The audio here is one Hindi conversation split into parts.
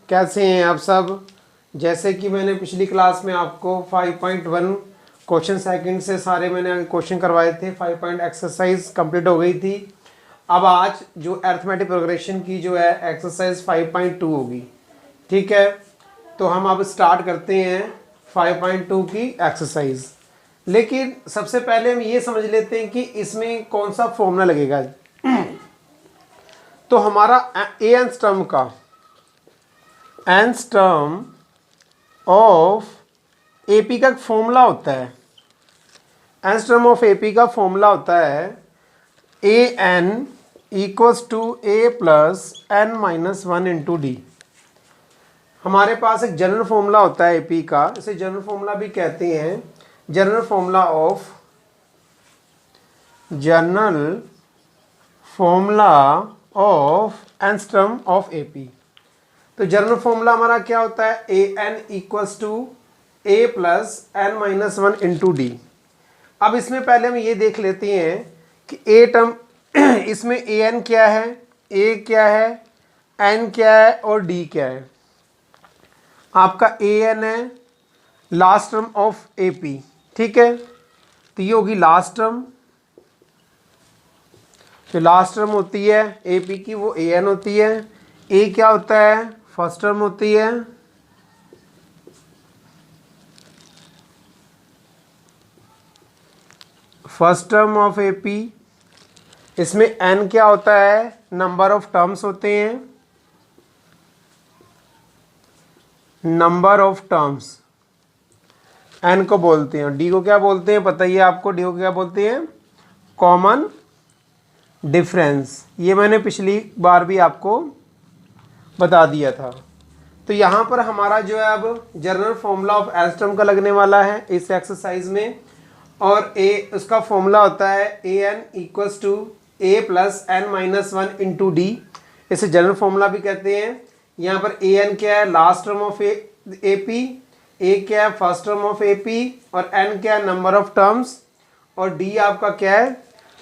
कैसे हैं आप सब। जैसे कि मैंने पिछली क्लास में आपको 5.1 क्वेश्चन सेकंड से सारे मैंने क्वेश्चन करवाए थे। 5 पॉइंट एक्सरसाइज कंप्लीट हो गई थी। अब आज जो अरिथमेटिक प्रोग्रेशन की जो है एक्सरसाइज 5.2 होगी। ठीक है, तो हम अब स्टार्ट करते हैं 5.2 की एक्सरसाइज। लेकिन सबसे पहले हम ये समझ लेते हैं कि इसमें कौन सा फॉर्मूला लगेगा। तो हमारा एनथ टर्म का nth टर्म ऑफ एपी का फॉर्मूला होता है। nth टर्म ऑफ एपी का फॉर्मूला होता है A N equals to A plus N minus one into D. हमारे पास एक जनरल फॉर्मूला होता है एपी का, इसे जनरल फॉर्मूला भी कहते हैं। General formula of nth term of AP. तो जनरल फॉर्मूला हमारा क्या होता है, A N equals to A plus N minus one into D. अब इसमें पहले हम ये देख लेते हैं कि ए टर्म इसमें ए एन क्या है, ए क्या है, एन क्या है और डी क्या है। आपका ए एन है last term of A P. ठीक है, तो ये होगी लास्ट टर्म। जो लास्ट टर्म होती है ए पी की वो ए एन होती है। ए क्या होता है, फर्स्ट टर्म होती है। First term of AP. इसमें एन क्या होता है, नंबर ऑफ टर्म्स होते हैं। नंबर ऑफ टर्म्स एन को बोलते हैं। डी को क्या बोलते हैं पता ही है आपको, डी को क्या बोलते हैं, कॉमन डिफरेंस। ये मैंने पिछली बार भी आपको बता दिया था। तो यहाँ पर हमारा जो है अब general formula of nth term का लगने वाला है इस एक्सरसाइज में। और ए उसका फॉर्मूला होता है A N equals to A plus N minus one into D. इसे जनरल फॉर्मूला भी कहते हैं। यहाँ पर ए एन क्या है, last term of A P, A क्या है, first term of A P, और एन क्या है, नंबर ऑफ टर्म्स, और डी आपका क्या है,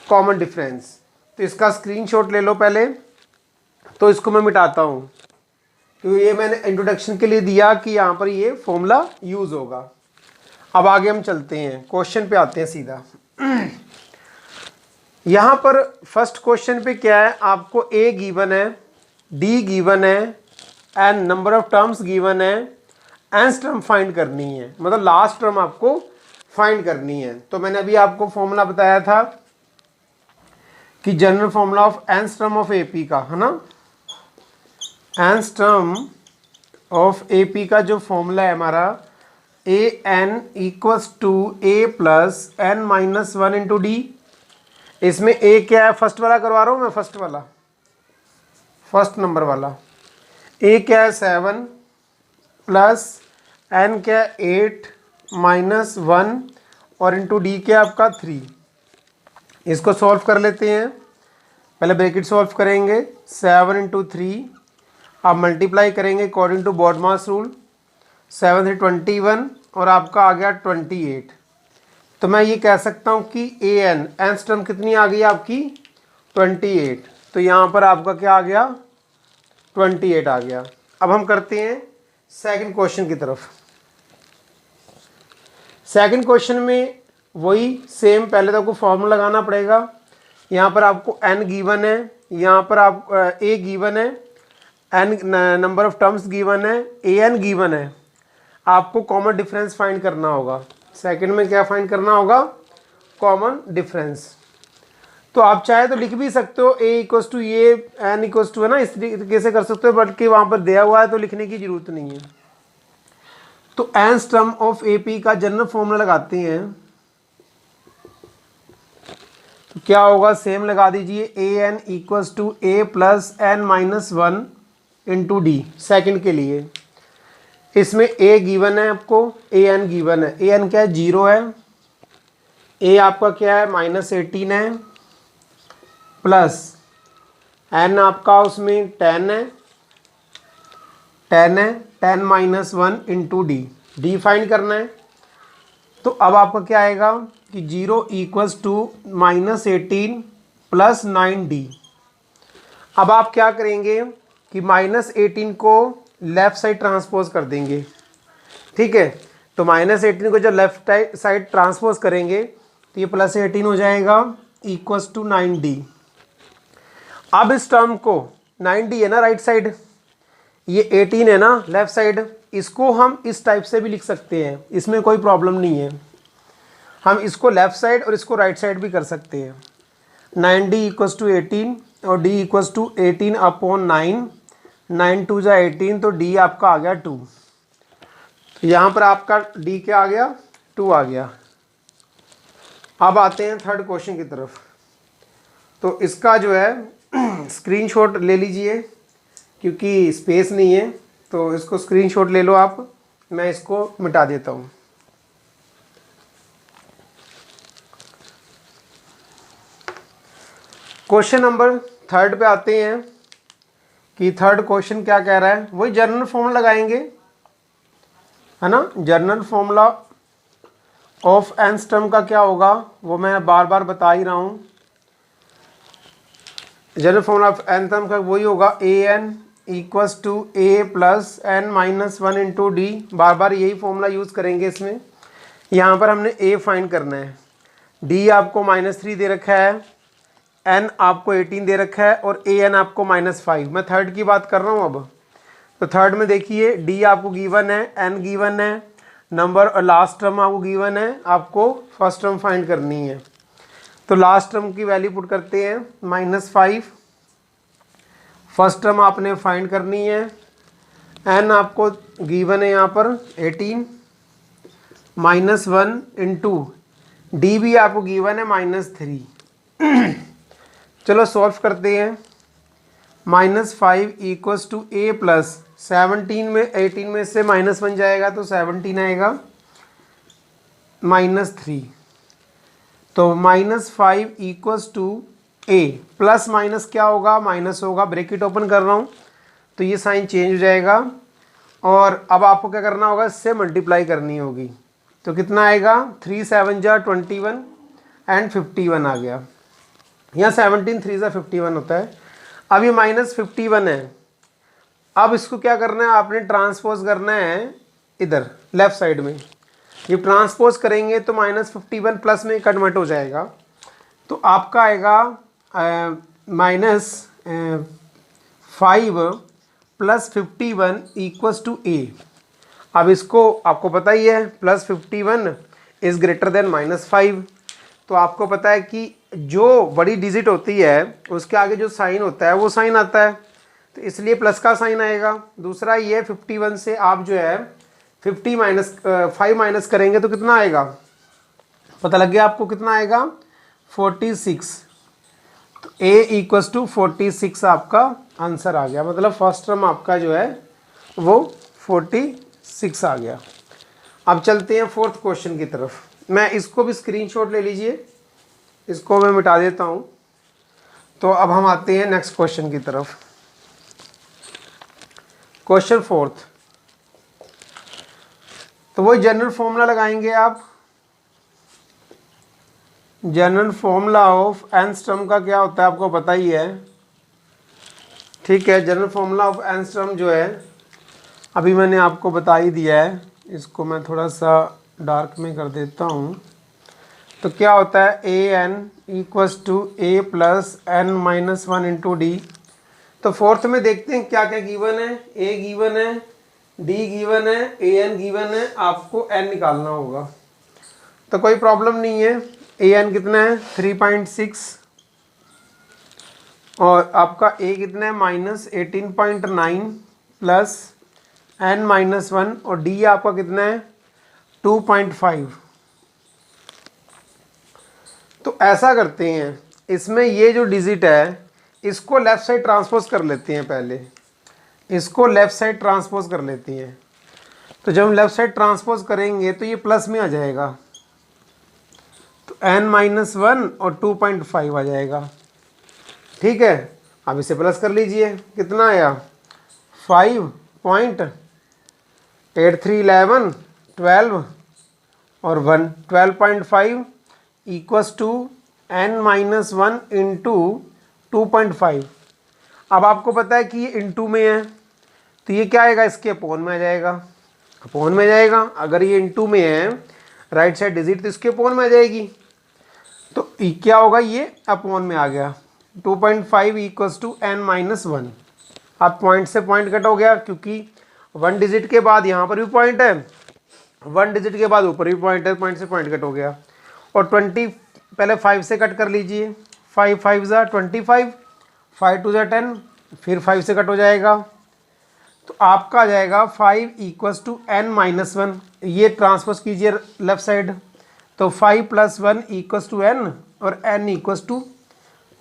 कॉमन डिफरेंस। तो इसका स्क्रीनशॉट ले लो पहले। तो इसको मैं मिटाता हूँ, तो ये मैंने इंट्रोडक्शन के लिए दिया कि यहाँ पर ये फॉर्मूला यूज़ होगा। अब आगे हम चलते हैं, क्वेश्चन पे आते हैं सीधा। यहाँ पर फर्स्ट क्वेश्चन पे क्या है, आपको ए गिवन है, डी गिवन है, N number of terms given है, एनथ टर्म फाइंड करनी है, मतलब लास्ट टर्म आपको फाइंड करनी है। तो मैंने अभी आपको फॉर्मूला बताया था कि general formula of nth term of AP का है ना। nth term of A P का जो फॉर्मूला है हमारा, A N equals to A plus N minus one into D. इसमें ए क्या है, फर्स्ट वाला करवा रहा हूँ मैं, फर्स्ट वाला, फर्स्ट नंबर वाला। ए क्या है 7 प्लस एन क्या है 8 माइनस 1 और इंटू डी क्या है आपका 3। इसको सॉल्व कर लेते हैं। पहले ब्रैकेट सॉल्व करेंगे, 7 इंटू 3, आप मल्टीप्लाई करेंगे अकॉर्डिंग टू बॉडमास रूल। 7 से 21 और आपका आ गया 28। तो मैं ये कह सकता हूँ कि ए एन एनथ टर्म कितनी आ गई आपकी, 28। तो यहाँ पर आपका क्या आ गया, 28 आ गया। अब हम करते हैं सेकंड क्वेश्चन की तरफ। सेकंड क्वेश्चन में वही सेम, पहले तो आपको फॉर्मूला लगाना पड़ेगा। यहाँ पर आपको एन गिवन है, यहाँ पर आप ए गिवन है, N number of terms given है, ए एन गिवन है। आपको कॉमन डिफरेंस फाइंड करना होगा। सेकंड में क्या फाइंड करना होगा, कॉमन डिफरेंस। तो आप चाहे तो लिख भी सकते हो A equals to A N equals to, है ना, इस तरीके से कर सकते हो, बल्कि वहाँ पर दिया हुआ है तो लिखने की जरूरत नहीं है। तो nth term of A P का जनरल फॉर्मूला लगाते हैं। तो क्या होगा, सेम लगा दीजिए, A N equals to A plus N minus one into D second के लिए। इसमें ए गिवन है आपको, ए एन गिवन है। ए एन क्या है, 0 है। ए आपका क्या है, -18 है, प्लस एन आपका उसमें 10 है, 10 minus 1 into D. D find करना है। तो अब आपका क्या आएगा कि 0 इक्वल्स टू -18 प्लस 9D। अब आप क्या करेंगे कि -18 को लेफ़्ट साइड ट्रांसपोज कर देंगे, ठीक है। तो -18 को जब लेफ्ट साइड ट्रांसपोज करेंगे तो ये +18 हो जाएगा इक्वल्स टू 9D। अब इस टर्म को 9D है ना राइट साइड, ये 18 है ना लेफ्ट साइड, इसको हम इस टाइप से भी लिख सकते हैं, इसमें कोई प्रॉब्लम नहीं है। हम इसको लेफ्ट साइड और इसको राइट साइड भी कर सकते हैं। 9D इक्वल्स टू 18 और D इक्वल्स टू 18/9, 9 2 जा 18, तो D आपका आ गया 2। तो यहाँ पर आपका D क्या आ गया, 2 आ गया। अब आते हैं थर्ड क्वेश्चन की तरफ। तो इसका जो है स्क्रीनशॉट ले लीजिए, क्योंकि स्पेस नहीं है, तो इसको स्क्रीनशॉट ले लो आप, मैं इसको मिटा देता हूँ। क्वेश्चन नंबर थर्ड पे आते हैं कि थर्ड क्वेश्चन क्या कह रहा है। वही जनरल फॉर्मूला लगाएंगे, है ना। General formula of nth term का क्या होगा वो मैं बार बार बता ही रहा हूँ। General formula of nth term का वही होगा an equals to a plus n-1 into D. बार बार यही फॉर्मूला यूज़ करेंगे इसमें। यहाँ पर हमने a फाइंड करना है, d आपको -3 दे रखा है, n आपको 18 दे रखा है और an आपको -5। मैं थर्ड की बात कर रहा हूँ अब। तो थर्ड में देखिए d आपको गिवन है, n गिवन है, नंबर और लास्ट टर्म आपको गिवन है, आपको फर्स्ट टर्म फाइंड करनी है। तो लास्ट टर्म की वैल्यू पुट करते हैं -5, फर्स्ट टर्म आपने फाइंड करनी है, n आपको गिवन है यहाँ पर 18, -1 इंटू डी भी आपको गिवन है -3। चलो सॉल्व करते हैं। -5 इक्वल्स टू a प्लस 17 में 18 में से -1 जाएगा तो 17 आएगा, -3। तो -5 equals to a plus minus क्या होगा, माइनस होगा, ब्रैकेट ओपन कर रहा हूँ तो ये साइन चेंज हो जाएगा। और अब आपको क्या करना होगा, इससे मल्टीप्लाई करनी होगी। तो कितना आएगा, 3 7 जा 21 एंड 51 आ गया। यहाँ 17 3 जा 51 होता है। अब ये -51 है। अब इसको क्या करना है, आपने ट्रांसपोज करना है इधर लेफ्ट साइड में। ये ट्रांसपोज करेंगे तो -51 प्लस में कन्वर्ट हो जाएगा। तो आपका आएगा -5 प्लस 51 इक्वल्स टू a। अब इसको आपको पता ही है +51 इज़ ग्रेटर देन -5। तो आपको पता है कि जो बड़ी डिजिट होती है उसके आगे जो साइन होता है वो साइन आता है, तो इसलिए प्लस का साइन आएगा। दूसरा ये 51 से आप जो है 5 माइनस करेंगे तो कितना आएगा, पता लग गया आपको कितना आएगा, 46। तो a इक्वल्स टू 46 आपका आंसर आ गया। मतलब फर्स्ट टर्म आपका जो है वो 46 आ गया। अब चलते हैं फोर्थ क्वेश्चन की तरफ। मैं इसको भी स्क्रीनशॉट ले लीजिए, इसको मैं मिटा देता हूँ। तो अब हम आते हैं नेक्स्ट क्वेश्चन की तरफ। क्वेश्चन फोर्थ, तो वही जनरल फॉर्मूला लगाएंगे आप। General formula of nth term का क्या होता है आपको पता ही है, ठीक है। General formula of nth term जो है अभी मैंने आपको बता ही दिया है। इसको मैं थोड़ा सा डार्क में कर देता हूँ। तो क्या होता है, an equals to a plus n-1 into D. तो फोर्थ में देखते हैं क्या क्या गिवन है। a गिवन है, d गिवन है, an गिवन है, आपको n निकालना होगा। तो कोई प्रॉब्लम नहीं है। an कितना है 3.6 और आपका a कितना है -18.9 प्लस n-1 और d आपका कितना है 2.5। तो ऐसा करते हैं, इसमें ये जो डिजिट है इसको लेफ़्ट साइड ट्रांसपोज कर लेते हैं। पहले इसको लेफ़्ट साइड ट्रांसपोज कर लेते हैं। तो जब हम लेफ़्ट साइड ट्रांसपोज करेंगे तो ये प्लस में आ जाएगा, तो n-1 और 2.5 आ जाएगा, ठीक है। अब इसे प्लस कर लीजिए, कितना आया 5.8311 12 और 1 12.5 इक्वल्स टू n-1 इंटू 2.5। अब आपको पता है कि ये इंटू में है तो ये क्या आएगा, इसके अपोन में आ जाएगा, अपोन में जाएगा। अगर ये इनटू में है राइट साइड डिजिट तो इसके अपोन में आ जाएगी, तो क्या होगा, ये अपोन में आ गया। 2.5 इक्वल्स टू n-1। अब पॉइंट से पॉइंट कट हो गया, क्योंकि 1 डिजिट के बाद यहाँ पर भी पॉइंट है, 1 डिजिट के बाद ऊपर भी पॉइंट है, पॉइंट से पॉइंट कट हो गया। और 20 पहले 5 से कट कर लीजिए, 5 5 ज़ा 25, 5 2 ज़ा 10, फिर 5 से कट हो जाएगा, तो आपका आ जाएगा 5 इक्वल्स टू n-1। ये ट्रांसपोज कीजिए लेफ्ट साइड, तो 5 + 1 इक्वल्स टू n और n इक्वल्स टू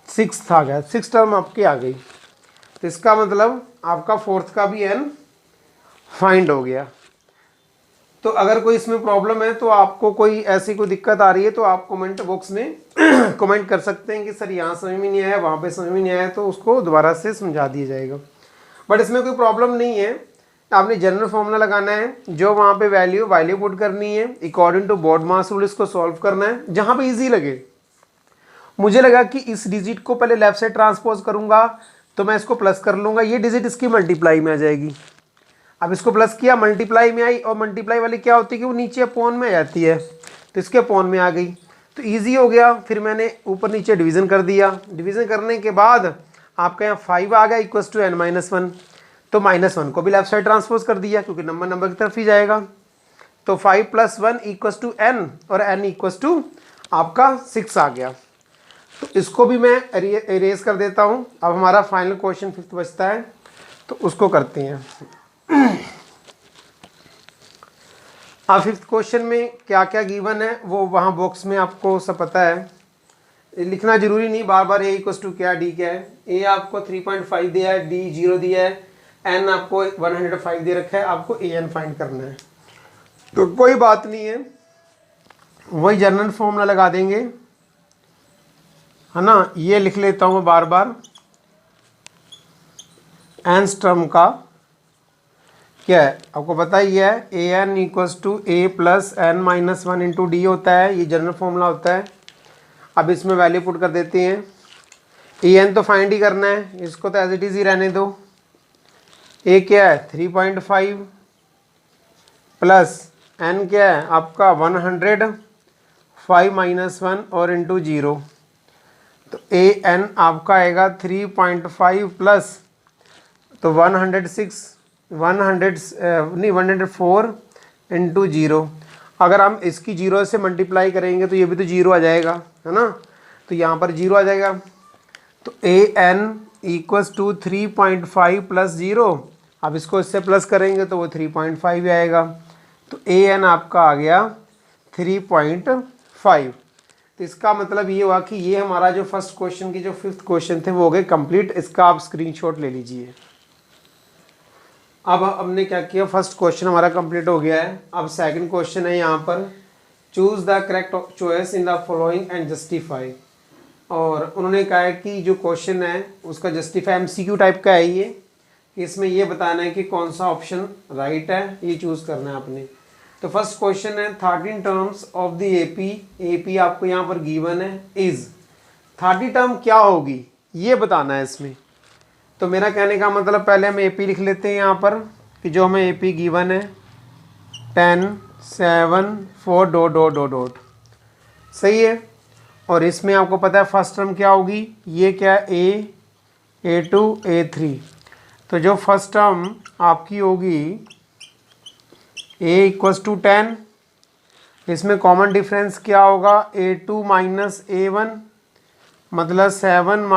6 आ गया, 6 टर्म आपकी आ गई। तो इसका मतलब आपका फोर्थ का भी n फाइंड हो गया। तो अगर कोई इसमें प्रॉब्लम है, तो आपको कोई ऐसी कोई दिक्कत आ रही है, तो आप कमेंट बॉक्स में कमेंट कर सकते हैं कि सर यहाँ समझ में नहीं आया, वहाँ पे समझ में नहीं आया, तो उसको दोबारा से समझा दिया जाएगा। बट इसमें कोई प्रॉब्लम नहीं है, आपने जनरल फॉर्मूला लगाना है, जो वहाँ पे वैल्यू पुट करनी है, according to BODMAS rule इसको सॉल्व करना है जहाँ पे ईजी लगे। मुझे लगा कि इस डिजिट को पहले लेफ्ट साइड ट्रांसपोज करूँगा तो मैं इसको प्लस कर लूँगा, ये डिजिट इसकी मल्टीप्लाई में आ जाएगी। अब इसको प्लस किया, मल्टीप्लाई में आई, और मल्टीप्लाई वाली क्या होती है कि वो नीचे अपोन में आ जाती है, तो इसके अपोन में आ गई, तो इजी हो गया। फिर मैंने ऊपर नीचे डिवीज़न कर दिया, डिवीज़न करने के बाद आपका यहाँ 5 आ गया इक्वल्स टू n-1, तो -1 को भी लेफ्ट साइड ट्रांसपोज कर दिया, क्योंकि नंबर की तरफ ही जाएगा। तो 5 + 1 इक्वल्स टू n और n इक्वल्स टू आपका 6 आ गया। तो इसको भी मैं इरेज कर देता हूँ। अब हमारा फाइनल क्वेश्चन 5th बचता है, तो उसको करते हैं। अब 5th क्वेश्चन में क्या क्या गिवन है वो वहाँ बॉक्स में आपको सब पता है, लिखना जरूरी नहीं बार बार। a इक्वल्स टू क्या, d क्या है, a आपको 3.5 दिया है, d 0 दिया है, n आपको 105 दे रखा है, आपको an फाइंड करना है। तो कोई बात नहीं है, वही जनरल फॉर्मूला लगा देंगे, है ना। ये लिख लेता हूँ मैं बार बार, nth टर्म का क्या है आपको पता ही है, an equals to a + n-1 into D होता है, ये जनरल फॉर्मूला होता है। अब इसमें वैल्यू पुट कर देते हैं, an तो फाइंड ही करना है, इसको तो एज इट इज़ ही रहने दो। a क्या है 3.5 प्लस n क्या है आपका 100, 5 - 1 और इंटू 0, तो an आपका आएगा 3.5 प्लस तो 104 इंटू 0। अगर हम इसकी 0 से मल्टीप्लाई करेंगे तो ये भी तो 0 आ जाएगा, है ना, तो यहाँ पर 0 आ जाएगा। तो an इक्वल्स टू 3.5 + 0, अब इसको इससे प्लस करेंगे तो वो 3.5 आएगा, तो an आपका आ गया 3.5। तो इसका मतलब ये हुआ कि ये हमारा जो फर्स्ट क्वेश्चन की जो 5th क्वेश्चन थे वो हो गए कंप्लीट। इसका आप स्क्रीनशॉट ले लीजिए। अब हमने क्या किया, फर्स्ट क्वेश्चन हमारा कंप्लीट हो गया है। अब सेकंड क्वेश्चन है यहाँ पर, choose the correct choice in the following and justify. और उन्होंने कहा है कि जो क्वेश्चन है उसका जस्टिफाई MCQ टाइप का है ये, इसमें ये बताना है कि कौन सा ऑप्शन राइट है, ये चूज करना है आपने। तो फर्स्ट क्वेश्चन है 13 टर्म्स ऑफ द AP आपको यहाँ पर गिवन है इज, 30 टर्म क्या होगी ये बताना है इसमें। तो मेरा कहने का मतलब पहले हम AP लिख लेते हैं यहाँ पर कि जो हमें AP गिवन है 10 7 4 ... सही है। और इसमें आपको पता है फर्स्ट टर्म क्या होगी, ये क्या है A2 A3। तो जो फर्स्ट टर्म आपकी होगी a इक्वल्स टू 10, इसमें कॉमन डिफरेंस क्या होगा A2 - A1, मतलब 7 -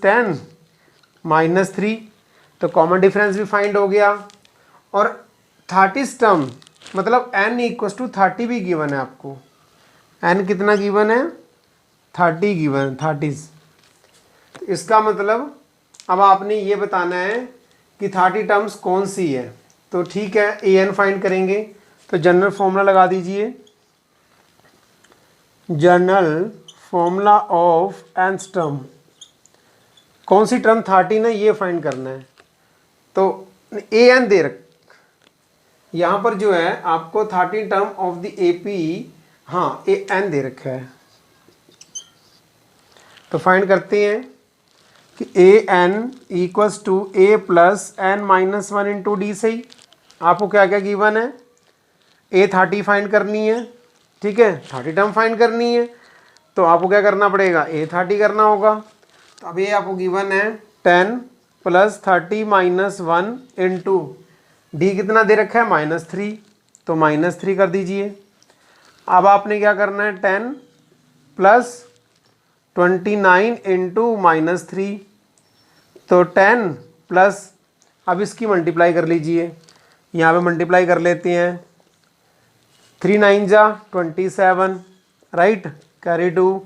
10 -3, तो कॉमन डिफरेंस भी फाइंड हो गया। और 30 टर्म मतलब n इक्वल्स टू 30 भी गिवन है आपको, n कितना गिवन है 30 गिवन 30। तो इसका मतलब अब आपने ये बताना है कि 30 टर्म्स कौन सी है। तो ठीक है, an फाइंड करेंगे, तो जनरल फॉर्मूला लगा दीजिए, general formula of nth term, कौन सी टर्म 13 है ये फाइंड करना है। तो an दे रख, यहाँ पर जो है आपको 13 टर्म ऑफ द AP, हाँ an दे रखा है, तो फाइंड करते हैं। कि A N equals to A plus N minus one into D सही। आपको क्या क्या गिवन है, ए 30 फाइंड करनी है, ठीक है, 30 टर्म फाइंड करनी है, तो आपको क्या करना पड़ेगा, ए 30 करना होगा। तो अब ये आपको गिवन है 10 plus 30 minus one into D कितना दे रखा है -3, तो -3 कर दीजिए। अब आपने क्या करना है 10 प्लस 29 इंटू -3, तो 10 प्लस, अब इसकी मल्टीप्लाई कर लीजिए, यहाँ पे मल्टीप्लाई कर लेते हैं, 3 9 जा 27, राइट, कैरी 2,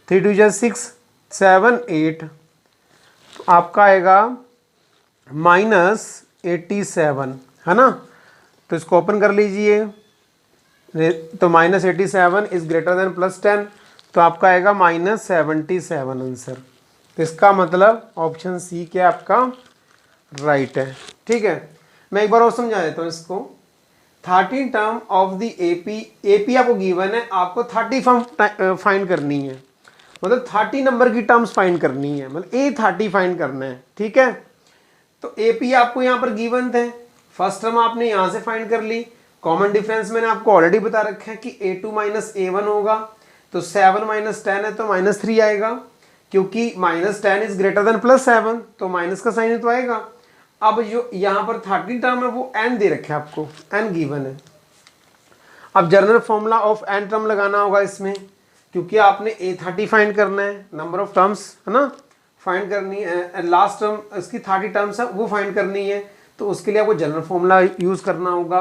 3 2 जा 6 7 8, तो आपका आएगा -87, है ना। तो इसको ओपन कर लीजिए, तो -87 इज ग्रेटर देन +10, तो आपका आएगा -77 आंसर। तो इसका मतलब ऑप्शन सी क्या आपका राइट है, ठीक है। मैं एक बार और समझा देता हूँ इसको। 30 टर्म ऑफ द एपी आपको गिवन है, आपको 30 फॉर्म फाइंड करनी है, मतलब 30 नंबर की टर्म्स फाइंड करनी है, मतलब ए 30 फाइंड करना है, ठीक है। तो एपी आपको यहाँ पर गिवन थे, फर्स्ट टर्म आपने यहाँ से फाइंड कर ली, कॉमन डिफरेंस मैंने आपको ऑलरेडी बता रखा है कि a2 माइनस a1 होगा, तो 7 माइनस 10 है तो -3 आएगा, क्योंकि -10 इज ग्रेटर देन +7, तो माइनस का साइन तो आएगा। अब जो यहाँ पर 30 टर्म है वो n दे रखे है, आपको n गिवन है। अब general formula of n term लगाना होगा इसमें, क्योंकि आपने a30 फाइंड करना है, नंबर ऑफ टर्म्स है ना फाइंड करनी है, लास्ट टर्म इसकी 30 टर्म्स है वो फाइंड करनी है, तो उसके लिए आपको जनरल फॉर्मूला यूज करना होगा।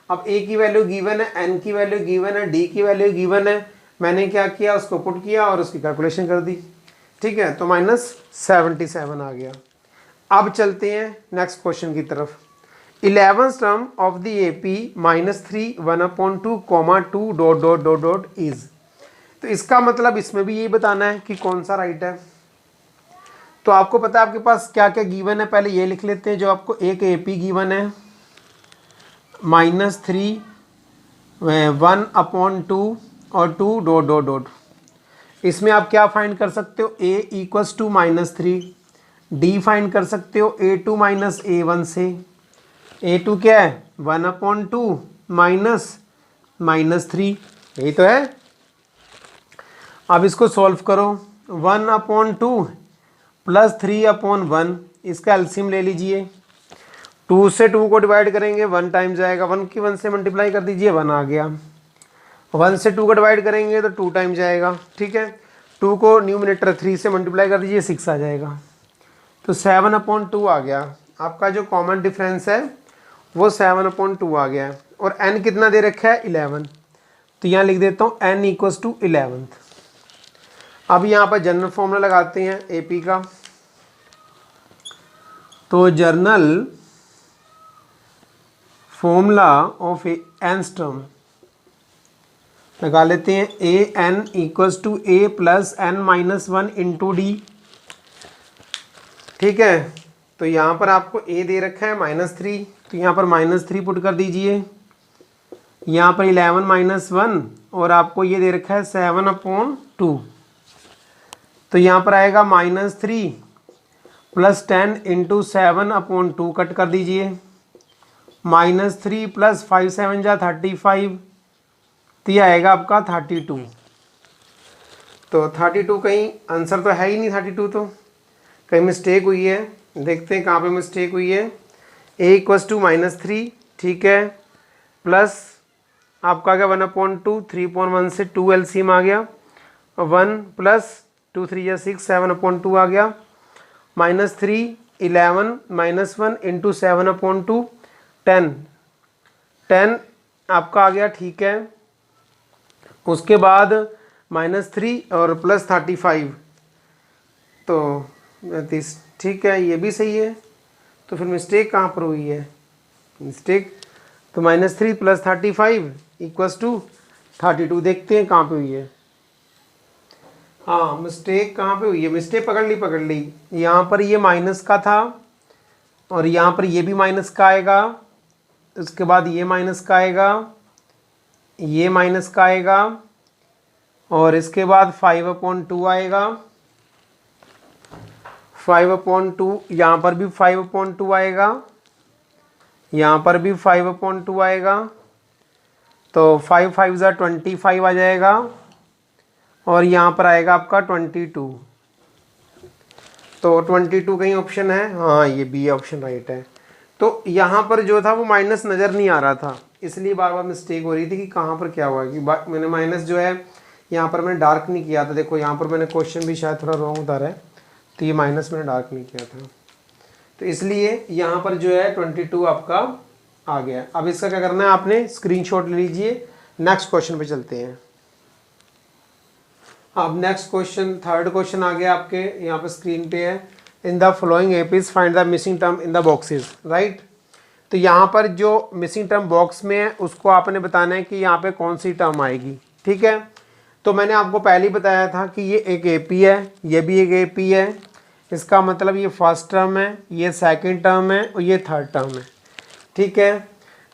अब a की वैल्यू गिवन है, n की वैल्यू गिवन है, d की वैल्यू गिवन है, मैंने क्या किया उसको पुट किया और उसकी कैलकुलेशन कर दी, ठीक है, तो -77 आ गया। अब चलते हैं नेक्स्ट क्वेश्चन की तरफ। 11th term of the AP -3 1/2 2 dot dot dot dot is, तो इसका मतलब इसमें भी यही बताना है कि कौन सा राइट है। तो आपको पता है आपके पास क्या क्या गिवन है, पहले ये लिख लेते हैं। जो आपको एक एपी गिवन है -3 1/2 और 2 डॉट डॉट डॉट, इसमें आप क्या फाइंड कर सकते हो, a equals to -3, d find कर सकते हो a2 माइनस a1 से, a2 क्या है 1/2 माइनस -3, यही तो है। अब इसको सॉल्व करो, 1/2 प्लस 3/1, इसका एलसीएम ले लीजिए, 2 से 2 को डिवाइड करेंगे 1 टाइम जाएगा, 1 की 1 से मल्टीप्लाई कर दीजिए 1 आ गया, 1 से 2 को डिवाइड करेंगे तो 2 टाइम जाएगा, ठीक है, 2 को न्यूमरेटर 3 से मल्टीप्लाई कर दीजिए 6 आ जाएगा, तो 7/2 आ गया। आपका जो कॉमन डिफरेंस है वो 7/2 आ गया है, और n कितना दे रखा है 11, तो यहाँ लिख देता हूँ n इक्वल्स टू 11। अब यहाँ पर जनरल फॉर्मूला लगाते हैं एपी का, तो general formula of N term लगा लेते हैं, A N equals to A plus N minus 1 into D, ठीक है। तो यहाँ पर आपको a दे रखा है -3, तो यहाँ पर -3 पुट कर दीजिए, यहाँ पर 11 माइनस 1 और आपको ये दे रखा है 7/2, तो यहाँ पर आएगा -3 प्लस 10 इंटू 7/2 कट कर दीजिए, -3 प्लस 5 7 जा 35, तो ये आएगा आपका 32। तो 32 कहीं आंसर तो है ही नहीं, 32 तो कहीं मिस्टेक हुई है, देखते हैं कहाँ पे मिस्टेक हुई है। a इक्वल्स टू -3, ठीक है, प्लस आपका आ गया 1/2, 3/1 से 2 एलसीएम आ गया, 1 प्लस 2 3 या 6 7/2 आ गया, -3 11 -1 इंटू 7/2 10 आपका आ गया, ठीक है। उसके बाद -3 और प्लस 35, तो 30, ठीक है, ये भी सही है। तो फिर मिस्टेक कहाँ पर हुई है, मिस्टेक तो -3 प्लस 35 इक्वल्स टू 32, देखते हैं कहाँ पे हुई है। हाँ, मिस्टेक कहाँ पे हुई है, मिस्टेक पकड़ ली। यहाँ पर ये माइनस का था और यहाँ पर ये भी माइनस का आएगा, उसके बाद ये माइनस का आएगा, ये माइनस का आएगा, और इसके बाद 5/2 आएगा, 5/2, यहाँ पर भी 5/2 आएगा, यहाँ पर भी 5/2 आएगा, तो 5 5 ज़ा 25 आ जाएगा, और यहाँ पर आएगा आपका 22। तो 22 कहीं ऑप्शन है, हाँ ये बी ऑप्शन राइट है। तो यहाँ पर जो था वो माइनस नज़र नहीं आ रहा था, इसलिए बार बार मिस्टेक हो रही थी कि कहाँ पर क्या हुआ, कि मैंने माइनस जो है यहाँ पर मैंने डार्क नहीं किया था। देखो यहाँ पर मैंने क्वेश्चन भी शायद थोड़ा रॉन्ग उतारा है, तो ये माइनस मैंने डार्क नहीं किया था, तो इसलिए यहाँ पर जो है 22 आपका आ गया। अब इसका क्या करना है, आपने स्क्रीनशॉट ले लीजिए। नेक्स्ट क्वेश्चन पे चलते हैं। अब नेक्स्ट क्वेश्चन, थर्ड क्वेश्चन आ गया आपके यहाँ पे स्क्रीन पे है। In the following APs find the missing term in the boxes, right. तो यहाँ पर जो मिसिंग टर्म बॉक्स में है उसको आपने बताना है कि यहाँ पे कौन सी टर्म आएगी, ठीक है। तो मैंने आपको पहले ही बताया था कि ये एक एपी है, ये भी एक एपी है, इसका मतलब ये फर्स्ट टर्म है, ये सेकंड टर्म है और ये थर्ड टर्म है, ठीक है।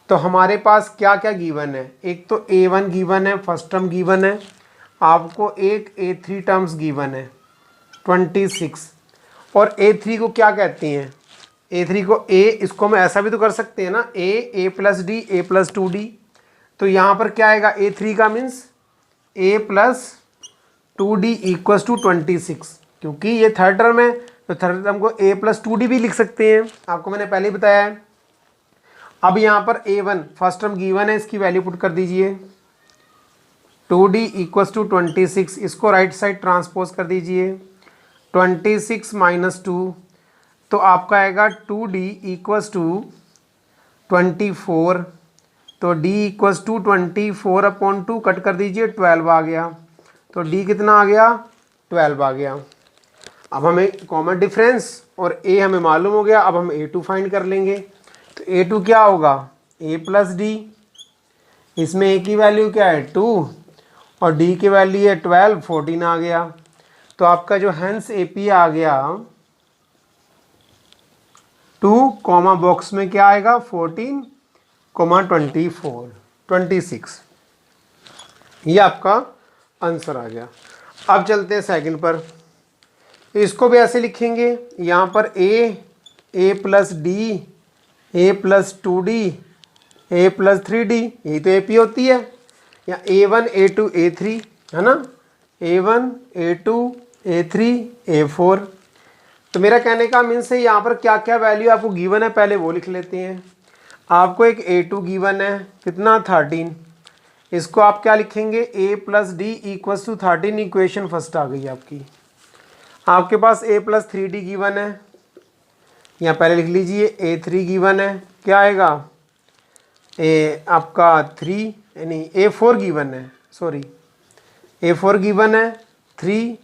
तो हमारे पास क्या क्या गिवन है, एक तो A1 गिवन है, फर्स्ट टर्म गिवन है, आपको एक A3 टर्म्स गिवन है 26, और A3 को क्या कहते हैं, A3 को A, इसको हम ऐसा भी तो कर सकते हैं ना, A+D A+2D। तो यहाँ पर क्या आएगा, A3 का मीन्स A+2D इक्वल्स टू 26, क्योंकि ये थर्ड टर्म है तो थर्ड टर्म को A+2D भी लिख सकते हैं, आपको मैंने पहले ही बताया है। अब यहाँ पर A1 फर्स्ट टर्म गिवन है, इसकी वैल्यू पुट कर दीजिए 2D इक्वल्स टू 26, इसको राइट साइड ट्रांसपोज कर दीजिए 26 - 2, तो आपका आएगा 2D इक्वल्स टू 24, तो D इक्वल्स टू 24/2 कट कर दीजिए 12 आ गया, तो D कितना आ गया 12 आ गया। अब हमें कॉमन डिफरेंस और A हमें मालूम हो गया, अब हम A2 फाइंड कर लेंगे। तो A2 क्या होगा, A+D, इसमें A की वैल्यू क्या है 2 और D की वैल्यू है 12, 14 आ गया। तो आपका जो हेंस AP आ गया 2 कॉमा बॉक्स में क्या आएगा 14, 24, 26, ये आपका आंसर आ गया। अब चलते हैं सेकंड पर, इसको भी ऐसे लिखेंगे, यहाँ पर A+D A+2D A+3D, यही तो AP होती है, या A1 A2 A3 है ना, A1 A2 A3 A4। तो मेरा कहने का मीन्स है यहाँ पर क्या क्या वैल्यू आपको गिवन है पहले वो लिख लेते हैं। आपको एक A2 गिवन है कितना 13, इसको आप क्या लिखेंगे A+D equals to 13, equation first आ गई आपकी। आपके पास A+3D गिवन है, यहाँ पहले लिख लीजिए A3 गिवन है, क्या आएगा आपका 3 यानी A4 गिवन है, सॉरी A4 गिवन है 3,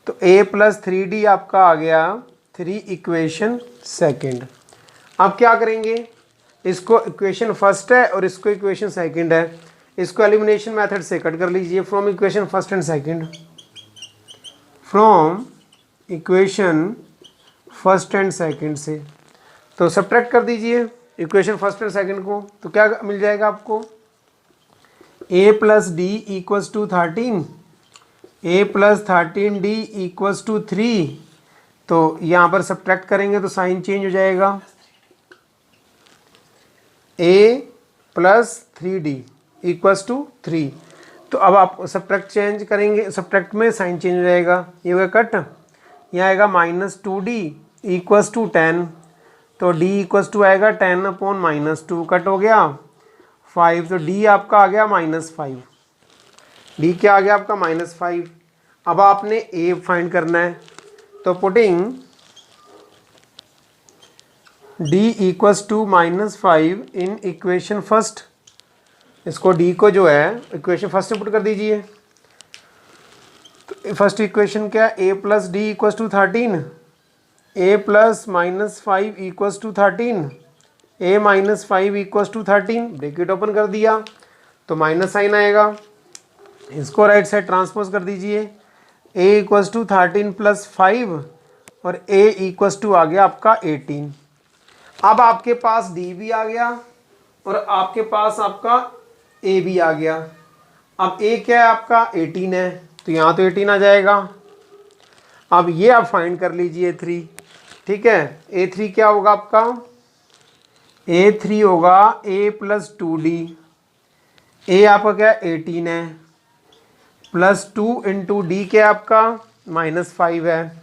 तो A+3D आपका आ गया 3 इक्वेशन सेकंड। अब क्या करेंगे, इसको इक्वेशन फर्स्ट है और इसको इक्वेशन सेकंड है, इसको एलिमिनेशन मेथड से कट कर लीजिए from equation first and second, from equation first and second से। तो सब्ट्रैक्ट कर दीजिए इक्वेशन फर्स्ट एंड सेकंड को, तो क्या मिल जाएगा आपको A+D equals to 13, A+13D equals to 3, तो यहाँ पर सब्ट्रैक्ट करेंगे तो साइन चेंज हो जाएगा, A+3D इक्वल्स टू 3। तो अब आप सब्ट्रैक्ट चेंज करेंगे, सब्ट्रैक्ट में साइन चेंज हो जाएगा, ये होगा कट, यहाँ आएगा -2D इक्वल्स टू 10, तो D इक्वल्स टू आएगा 10/-2, कट हो गया 5, तो D आपका आ गया -5, D क्या आ गया आपका -5। अब आपने A फाइंड करना है, तो putting D equals to -5 in equation first, इसको D को जो है इक्वेशन फर्स्ट में पुट कर दीजिए। तो फर्स्ट इक्वेशन क्या है, A+D equals to 13, A+-5 equals to 13, A-5 equals to 13, bracket open कर दिया तो माइनस साइन आएगा, इसको राइट साइड ट्रांसपोज कर दीजिए, A इक्वल्स टू 13 + 5 और A इक्वल्स टू आ गया आपका 18। अब आपके पास D भी आ गया और आपके पास आपका A भी आ गया। अब A क्या है आपका 18 है, तो यहाँ तो 18 आ जाएगा। अब ये आप फाइंड कर लीजिए 3, ठीक है। A3 क्या होगा आपका, A3 होगा A प्लस 2D। A आपका क्या 18 है, प्लस 2 इंटू डी क्या आपका -5 है।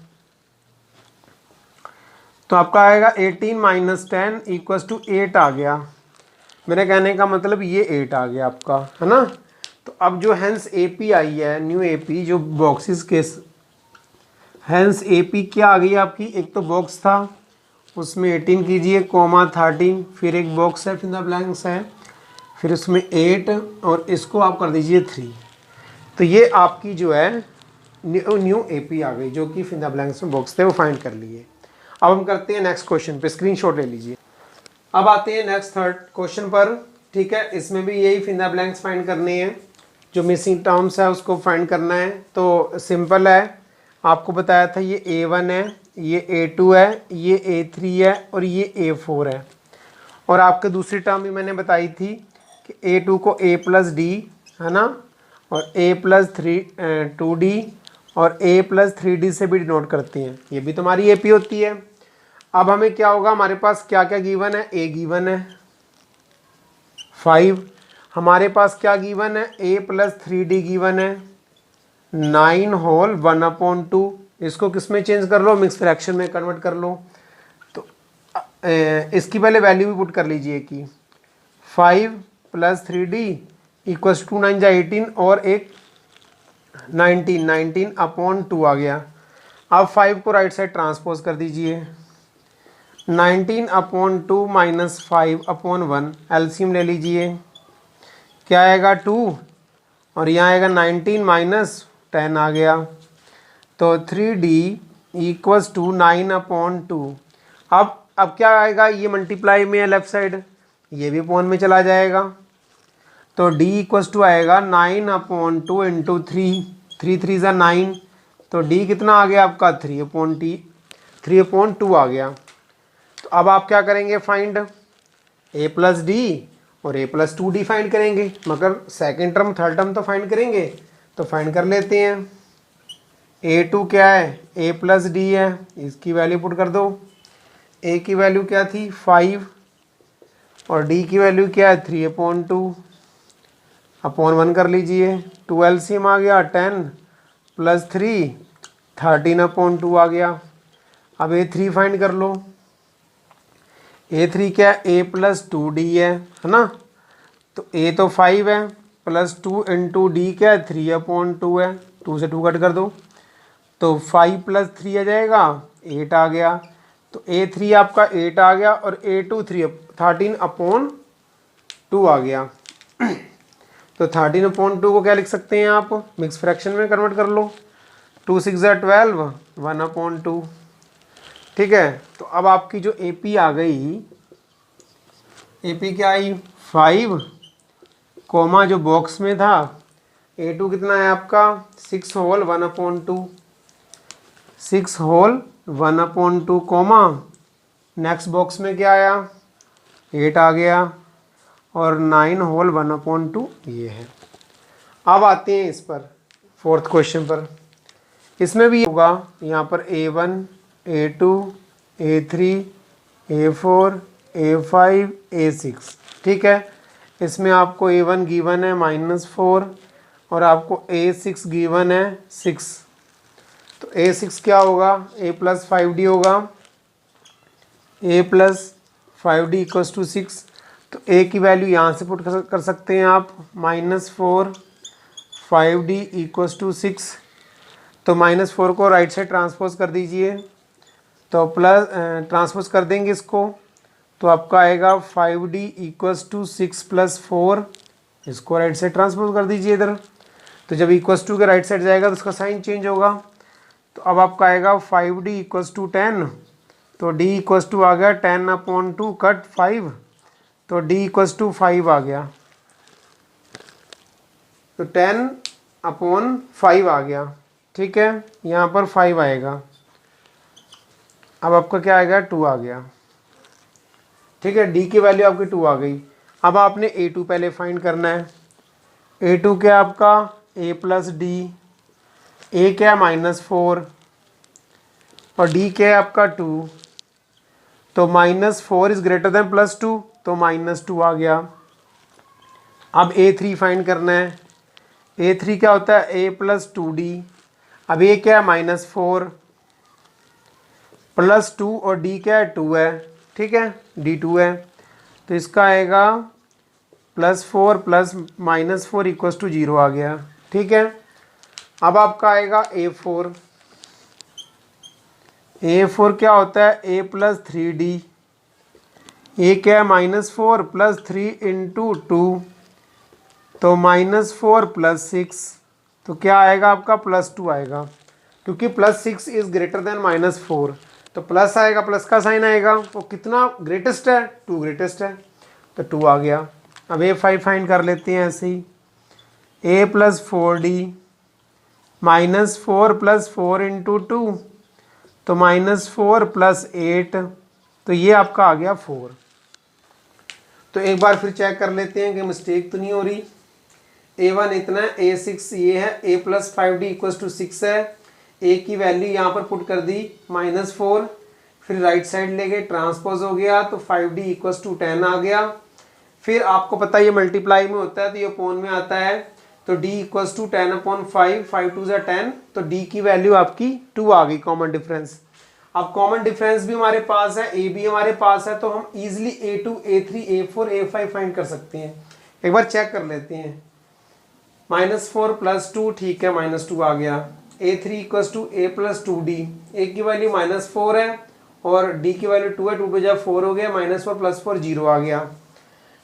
तो आपका आएगा 18 माइनस 10 इक्वल्स टू 8 आ गया। मेरे कहने का मतलब ये 8 आ गया आपका, है ना। तो अब जो हैंस AP आई है, न्यू AP जो बॉक्सेस के, हैंस AP क्या आ गई आपकी, एक तो बॉक्स था उसमें 18 कीजिए कोमा 13, फिर एक बॉक्स है फिर द ब्लैंक्स है, फिर उसमें 8 और इसको आप कर दीजिए 3। तो ये आपकी जो है न्यू AP आ गई, जो कि फिर द ब्लैंक्स में बॉक्स थे वो फाइंड कर लिए। अब हम करते हैं नेक्स्ट क्वेश्चन पे, स्क्रीनशॉट ले लीजिए। अब आते हैं नेक्स्ट थर्ड क्वेश्चन पर, ठीक है। इसमें भी यही फिर द ब्लैंक्स फाइंड करने हैं, जो मिसिंग टर्म्स है उसको फाइंड करना है। तो सिंपल है, आपको बताया था ये A1 है, ये A2 है, ये A3 है और ये A4 है। और आपके दूसरी टर्म भी मैंने बताई थी कि A2 को A प्लस डी, है ना, और A प्लस 2D और A प्लस 3D से भी डिनोट करते हैं, ये भी तुम्हारी AP होती है। अब हमें क्या होगा, हमारे पास क्या क्या गिवन है, A गिवन है 5, हमारे पास क्या गिवन है, A प्लस 3D गिवन है 9 होल 1/2। इसको किस में चेंज कर लो, मिक्स फ्रैक्शन में कन्वर्ट कर लो। तो इसकी पहले वैल्यू भी पुट कर लीजिए कि 5 प्लस 3D इक्वल्स टू 9 जा 18 और एक 19/2 आ गया। अब 5 को राइट साइड ट्रांसपोज कर दीजिए, 19/2 माइनस 5/1, एलसीएम ले लीजिए, क्या आएगा 2 और यहाँ आएगा 19 माइनस 10 आ गया। तो 3D इक्वल्स टू 9/2। अब क्या आएगा, ये मल्टीप्लाई में है लेफ्ट साइड, ये भी अपॉन में चला जाएगा। तो D इक्वल्स टू आएगा 9/2 इंटू 3, 3 3 ज़ा 9। तो D कितना आ गया आपका 3/2 आ गया। तो अब आप क्या करेंगे, फाइंड A प्लस डी और A प्लस 2D फाइंड करेंगे, मगर सेकेंड टर्म थर्ड टर्म तो फाइंड करेंगे। तो फाइंड कर लेते हैं। A2 क्या है, A प्लस डी है, इसकी वैल्यू पुट कर दो। A की वैल्यू क्या थी 5 और D की वैल्यू क्या है 3/2/1 कर लीजिए। 2 एलसीएम आ गया 10 प्लस 3 13/2 आ गया। अब A3 फाइंड कर लो। A3 क्या है, A प्लस 2D है ना। तो A तो 5 है, प्लस 2 इंटू डी क्या है 3/2 है, 2 से 2 कट कर दो। तो 5 प्लस 3 आ जाएगा 8 आ गया। तो A3 आपका 8 आ गया और A2 13/2 आ गया। तो 13/2 को क्या लिख सकते हैं आप, मिक्स फ्रैक्शन में कन्वर्ट कर लो। 2 6 12 1/2, ठीक है। तो अब आपकी जो AP आ गई, AP क्या आई 5 कोमा जो बॉक्स में था A2 कितना है आपका 6 whole 1/2, 6 whole 1/2 comma next box में क्या आया 8 आ गया और 9 होल 1/2 ये है। अब आते हैं इस पर फोर्थ क्वेश्चन पर। इसमें भी होगा यहाँ पर A1 A2 A3 A4 A5 A6, ठीक है। इसमें आपको A1 गिवन है -4 और आपको A6 गिवन है 6। तो A6 क्या होगा, A प्लस 5D होगा, A plus 5D equals to 6। तो A की वैल्यू यहाँ से पुट कर सकते हैं आप, -4 5D इक्वल्स टू 6। तो -4 को राइट साइड ट्रांसपोज कर दीजिए, तो प्लस ट्रांसपोज कर देंगे इसको, तो आपका आएगा 5D इक्वल्स टू 6 प्लस 4। इसको राइट साइड ट्रांसपोज कर दीजिए इधर। तो जब इक्वल्स टू के राइट साइड जाएगा तो उसका साइन चेंज होगा। तो अब आपका आएगा 5D इक्वल्स टू 10। तो D इक्वल्स टू आ गया 10/2 कट 5। तो D इक्वल्स टू 5 आ गया। तो 10/5 आ गया, ठीक है। यहाँ पर 5 आएगा। अब आपका क्या आएगा 2 आ गया, ठीक है। D की वैल्यू आपकी 2 आ गई। अब आपने A2 पहले फाइंड करना है। A2 क्या आपका A प्लस डी, A क्या -4 और D क्या है आपका 2। तो -4 इज़ ग्रेटर देन +2, तो -2 आ गया। अब A3 फाइंड करना है। A3 क्या होता है? A + 2D। अब ये क्या है? -4 + 2 और D क्या है? 2 है, ठीक है, D2 है। तो इसका आएगा +4 + -4 = 0 आ गया, ठीक है। अब आपका आएगा A4। A4 क्या होता है? A + 3D। ये क्या है? -4 + 3 × 2, तो -4 + 6, तो क्या आएगा आपका? +2 आएगा, क्योंकि +6 इज़ ग्रेटर देन -4, तो प्लस आएगा, प्लस का साइन आएगा। वो कितना ग्रेटेस्ट है? 2 ग्रेटेस्ट है, तो 2 आ गया। अब A5 फाइंड कर लेते हैं ऐसे ही। A + 4D -4 + 4 × 2, तो -4 + 8, तो ये आपका आ गया 4। तो एक बार फिर चेक कर लेते हैं कि मिस्टेक तो नहीं हो रही। A1 इतना है, A6 ये है, A + 5D = 6 है। A की वैल्यू यहाँ पर पुट कर दी -4, फिर राइट साइड ले गए, ट्रांसपोज हो गया, तो 5D = 10 आ गया। फिर आपको पता है ये मल्टीप्लाई में होता है तो ये अपोन में आता है, तो D = 10/5, 5 2 = 10, तो D की वैल्यू आपकी 2 आ गई, कॉमन डिफरेंस। अब कॉमन डिफरेंस भी हमारे पास है, A भी हमारे पास है, तो हम easily A2, A3, A4, A5 find कर सकते हैं। एक बार चेक कर लेते हैं। -4 + 2, ठीक है, -2 आ गया। A3 = A + 2D। A की वैल्यू -4 है और D की वैल्यू 2 है, 2 × 4 हो गया, -4 + 4 0 आ गया।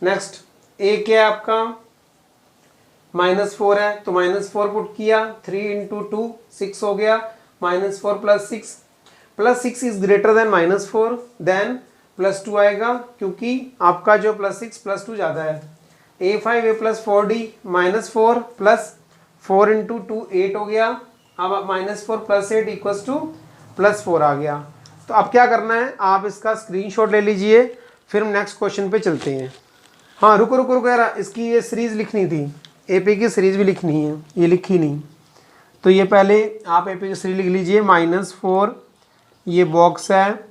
नेक्स्ट A क्या है आपका? -4 है, तो -4 पुट किया, 3 × 2 6 हो गया, -4 + 6 +6 इज ग्रेटर देन -4, देन +2 आएगा, क्योंकि आपका जो +6 +2 ज़्यादा है। A5 A + 4D -4 + 4 × 2 8 हो गया। अब -4 + 8 = +4 आ गया। तो अब क्या करना है? आप इसका स्क्रीनशॉट ले लीजिए, फिर हम नेक्स्ट क्वेश्चन पे चलते हैं। हाँ, रुको रुको रुको यार, इसकी ये सीरीज़ लिखनी थी, AP की सीरीज़ भी लिखनी है, ये लिखी नहीं। तो ये पहले आप AP की सीरीज लिख लीजिए। -4 ये बॉक्स है,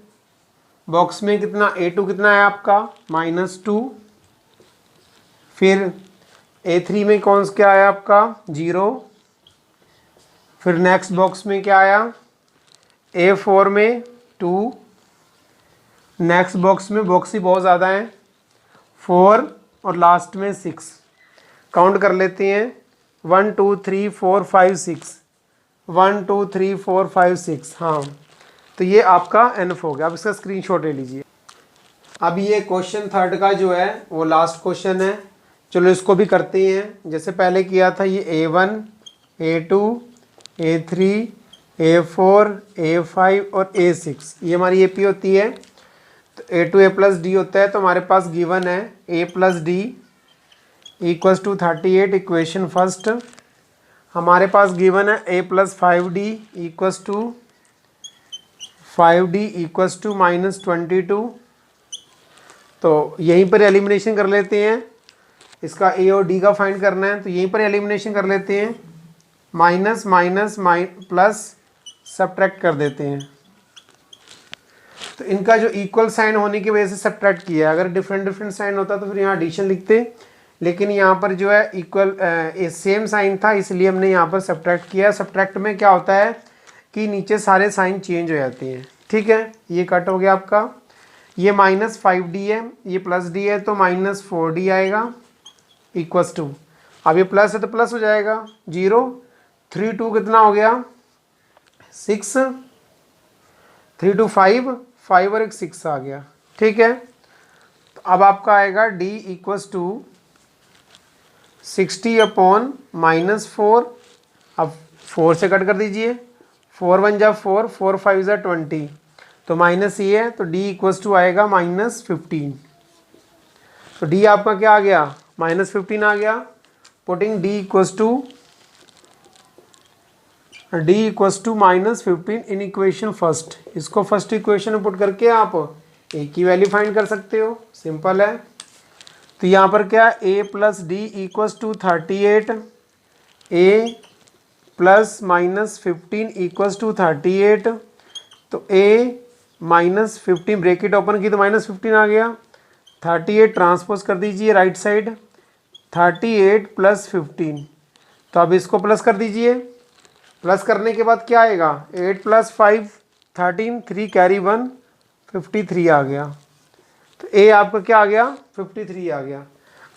बॉक्स में कितना A2 कितना है आपका? -2। फिर A3 में कौन सा क्या आया आपका? 0। फिर नेक्स्ट बॉक्स में क्या आया? A4 में 2। नेक्स्ट बॉक्स में बॉक्स ही बहुत ज़्यादा है, 4, और लास्ट में 6। काउंट कर लेते हैं, 1 2 3 4 5 6, 1 2 3 4 5 6। हाँ, तो ये आपका एनफ हो गया। अब इसका स्क्रीनशॉट ले लीजिए। अब ये क्वेश्चन थर्ड का जो है वो लास्ट क्वेश्चन है, चलो इसको भी करते हैं। जैसे पहले किया था, ये A1, A2, A3, A4, A5 और A6 ये हमारी AP होती है। तो A2 A + D होता है, तो हमारे पास गिवन है A + D = 38, इक्वेशन फर्स्ट। हमारे पास गिवन है A + 5D = 5D = -22। तो यहीं पर एलिमिनेशन कर लेते हैं। इसका A और D का फाइंड करना है, तो यहीं पर एलिमिनेशन कर लेते हैं। माइनस माइनस प्लस सब्ट्रैक्ट कर देते हैं। तो इनका जो इक्वल साइन होने की वजह से सब्ट्रैक्ट किया है। अगर डिफरेंट डिफरेंट साइन होता तो फिर यहाँ एडिशन लिखते, लेकिन यहाँ पर जो है इक्वल सेम साइन था, इसलिए हमने यहाँ पर सब्ट्रैक्ट किया। सब्ट्रैक्ट में क्या होता है कि नीचे सारे साइन चेंज हो जाते हैं, ठीक है। ये कट हो गया आपका। ये -5D है, ये +D है, तो -4D आएगा = अब ये प्लस है तो प्लस हो जाएगा 0। 3 2 कितना हो गया? 6, 3 2 5, 5 और एक 6 आ गया, ठीक है। तो अब आपका आएगा D = 60/-4। अब 4 से कट कर दीजिए, 4 1 = 4, 4 5 = 20, तो माइनस ये है, तो D = आएगा -15। तो D आपका क्या आ गया? -15 आ गया। पुटिंग D = -15 इन इक्वेशन फर्स्ट। इसको फर्स्ट इक्वेशन में पुट करके आप A की वैल्यू फाइंड कर सकते हो, सिंपल है। तो यहाँ पर क्या A + D = 38, A + -15 = 38, तो A -15 ब्रैकेट ओपन की तो -15 आ गया। 38 ट्रांसपोज कर दीजिए राइट साइड, 38 + 15, तो अब इसको प्लस कर दीजिए। प्लस करने के बाद क्या आएगा, 8 + 5 13, 3 कैरी 1, 53 आ गया। तो ए आपका क्या आ गया, 53 आ गया।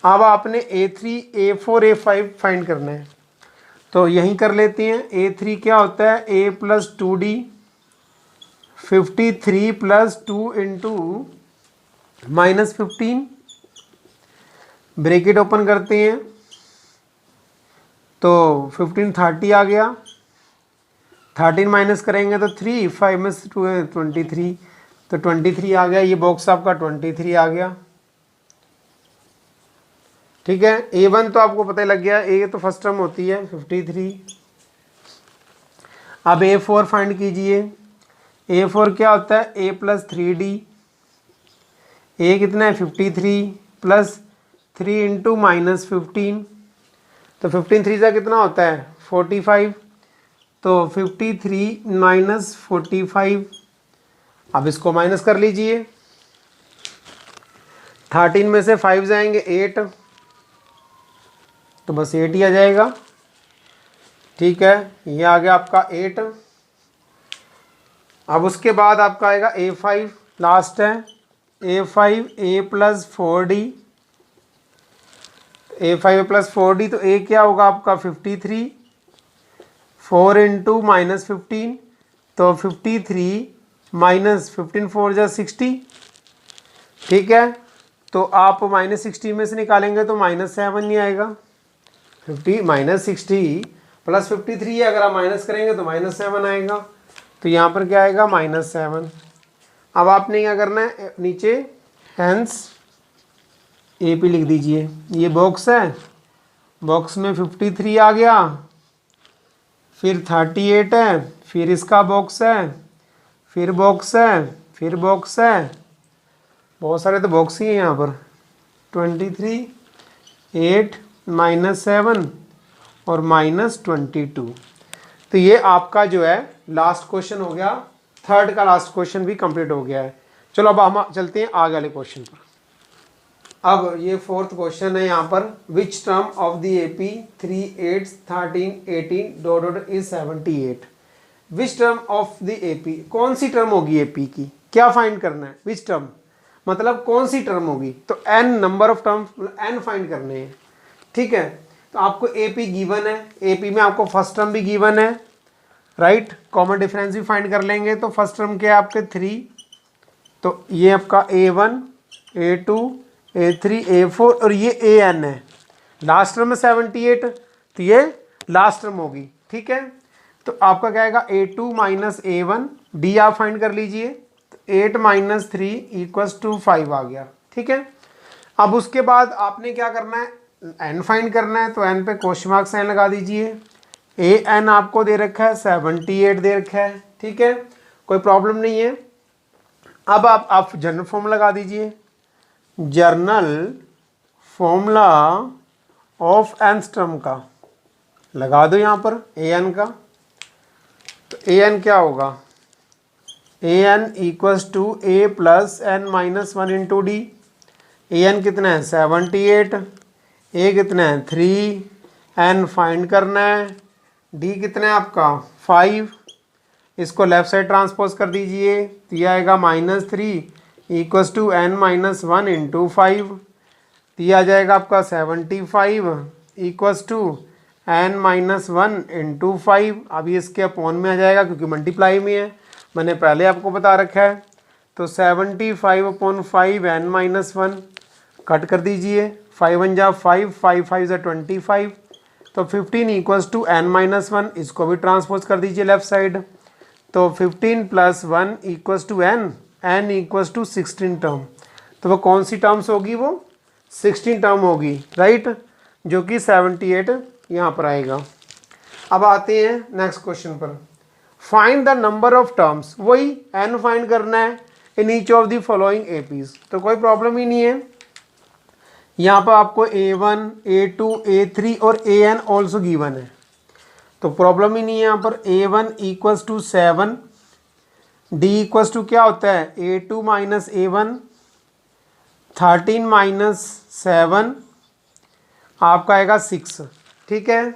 अब आपने A3, A4, A5 फाइंड करना है, तो यहीं कर लेते हैं। A3 क्या होता है, A + 2D, 53 + 2 × -15, ब्रैकेट ओपन करते हैं तो 15 30 आ गया। 13 माइनस करेंगे तो 3, 5 में 2 है 23, तो 23 आ गया। ये बॉक्स आपका 23 आ गया। ठीक है, A1 तो आपको पता ही लग गया, A तो फर्स्ट टर्म होती है 53। अब A4 फाइंड कीजिए। A4 क्या होता है, A + 3D, A कितना है 53 + 3 × -15, तो 15 3 का कितना होता है 45, तो 53 - 45। अब इसको माइनस कर लीजिए। 13 में से 5 जाएंगे 8, तो बस 8 ही आ जाएगा। ठीक है, ये आ गया आपका 8। अब उसके बाद आपका आएगा A5, लास्ट है। A5 A + 4D, A5 + 4D, तो A क्या होगा आपका 53, 4 × -15, तो 53 - 15 4 = 60। ठीक है, तो आप -60 में से निकालेंगे तो -7 नहीं आएगा। 50 -60 + 53 है, अगर आप माइनस करेंगे तो -7 आएगा। तो यहाँ पर क्या आएगा -7। अब आपने क्या करना है, नीचे हैंस AP लिख दीजिए। ये बॉक्स है, बॉक्स में 53 आ गया, फिर 38 है, फिर इसका बॉक्स है, फिर बॉक्स है, फिर बॉक्स है, बहुत सारे तो बॉक्स ही हैं यहाँ पर। 23, 8 -7 और -22। तो ये आपका जो है लास्ट क्वेश्चन हो गया। थर्ड का लास्ट क्वेश्चन भी कंप्लीट हो गया है। चलो अब हम चलते हैं आगे वाले क्वेश्चन पर। अब ये फोर्थ क्वेश्चन है यहाँ पर, which term of the AP 3, 8, 13, 18 ... is 78। Which term of the AP, कौन सी टर्म होगी AP की, क्या फाइंड करना है। विच टर्म मतलब कौन सी टर्म होगी, तो n number of terms n find करने हैं। ठीक है, तो आपको AP गिवन है, AP में आपको फर्स्ट टर्म भी गिवन है, राइट। कॉमन डिफरेंस भी फाइंड कर लेंगे। तो फर्स्ट टर्म क्या है आपके 3, तो ये आपका A1, A2, A3, A4 और ये AN है। लास्ट टर्म में 78, तो ये लास्ट टर्म होगी। ठीक है, तो आपका क्या आएगा A2 - A1, D आप फाइंड कर लीजिए। 8 - 3 = 5 आ गया। ठीक है, अब उसके बाद आपने क्या करना है, n फाइंड करना है, तो n पे क्वेश्चन मार्क साइन लगा दीजिए। AN आपको दे रखा है 78 दे रखा है। ठीक है, कोई प्रॉब्लम नहीं है। अब आप जनरल फॉर्मूला लगा दीजिए, journal formula of nth term का लगा दो यहाँ पर AN का। तो AN क्या होगा, AN = A + n - 1 × D। AN कितना है 78, A कितना है 3, N फाइंड करना है, D कितना है आपका 5। इसको लेफ्ट साइड ट्रांसपोज कर दीजिए, तो ये आएगा -3 = n - 1 × 5। तो ये आ जाएगा आपका 75 = n - 1 × 5। अब ये इसके अपॉन में आ जाएगा क्योंकि मल्टीप्लाई में है, मैंने पहले आपको बता रखा है। तो 75/5 n - 1 कट कर दीजिए, 5 × 1 = 5, 5 × 5 = 25। तो 15 = n - 1, इसको भी ट्रांसपोज कर दीजिए लेफ्ट साइड। तो 15 + 1 = n, n = 16 टर्म। तो वो कौन सी टर्म्स होगी, वो 16 टर्म होगी, राइट, जो कि 78 यहाँ पर आएगा। अब आते हैं नेक्स्ट क्वेश्चन पर, find the number of terms, वही n फाइंड करना है in each of the following APs। तो कोई प्रॉब्लम ही नहीं है, यहाँ पर आपको A1, A2, A3 और AN ऑल्सो गिवन है, तो प्रॉब्लम ही नहीं है। यहाँ पर A1 = 7, डी इक्वस टू क्या होता है, A2 माइनस A1, 13 माइनस 7 आपका आएगा 6, ठीक है।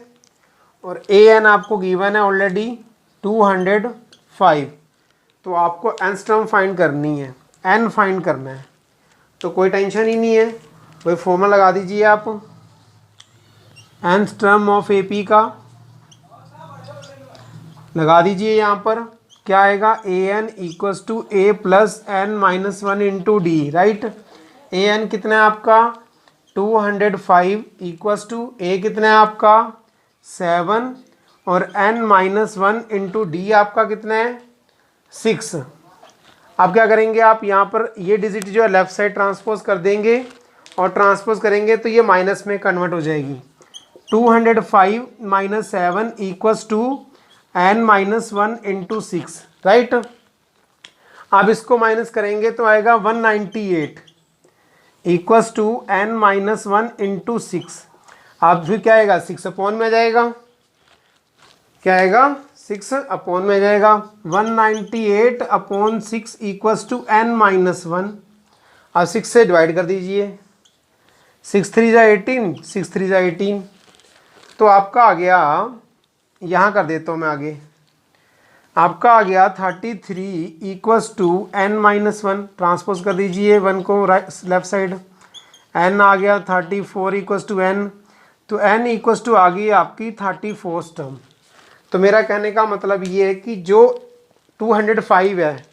और AN आपको गिवन है ऑलरेडी 205, तो आपको nth टर्म फाइंड करनी है, n फाइंड करना है, तो कोई टेंशन ही नहीं है, वही फॉर्मूला लगा दीजिए आप nth टर्म ऑफ AP का लगा दीजिए। यहाँ पर क्या आएगा, AN equals to A plus N minus 1 into D, right. AN कितना है आपका 205 इक्वल्स टू A कितना है आपका 7 और N माइनस 1 इंटू डी आपका कितना है 6। अब क्या करेंगे आप, यहाँ पर ये डिजिट जो है लेफ्ट साइड ट्रांसपोज कर देंगे और ट्रांसपोज करेंगे तो ये माइनस में कन्वर्ट हो जाएगी। 205 minus 7 equals to n minus 1 into 6, right. अब इसको माइनस करेंगे तो आएगा 198 equals to n minus 1 into 6। अब फिर क्या आएगा, 6 अपॉन में आ जाएगा, क्या आएगा 6 अपॉन में आ जाएगा, 198 upon 6 equals to n minus 1। अब 6 से डिवाइड कर दीजिए, 6 3 जा 18, 6 3 जा 18, तो आपका आ गया, यहाँ कर देता हूँ मैं आगे, आपका आ गया 33 equals to n minus 1, transpose कर दीजिए 1 को राइट लेफ्ट साइड, n आ गया 34 इक्वल्स टू n, तो n इक्वल्स टू आ गई आपकी 34 टर्म। तो मेरा कहने का मतलब ये है कि जो 205 है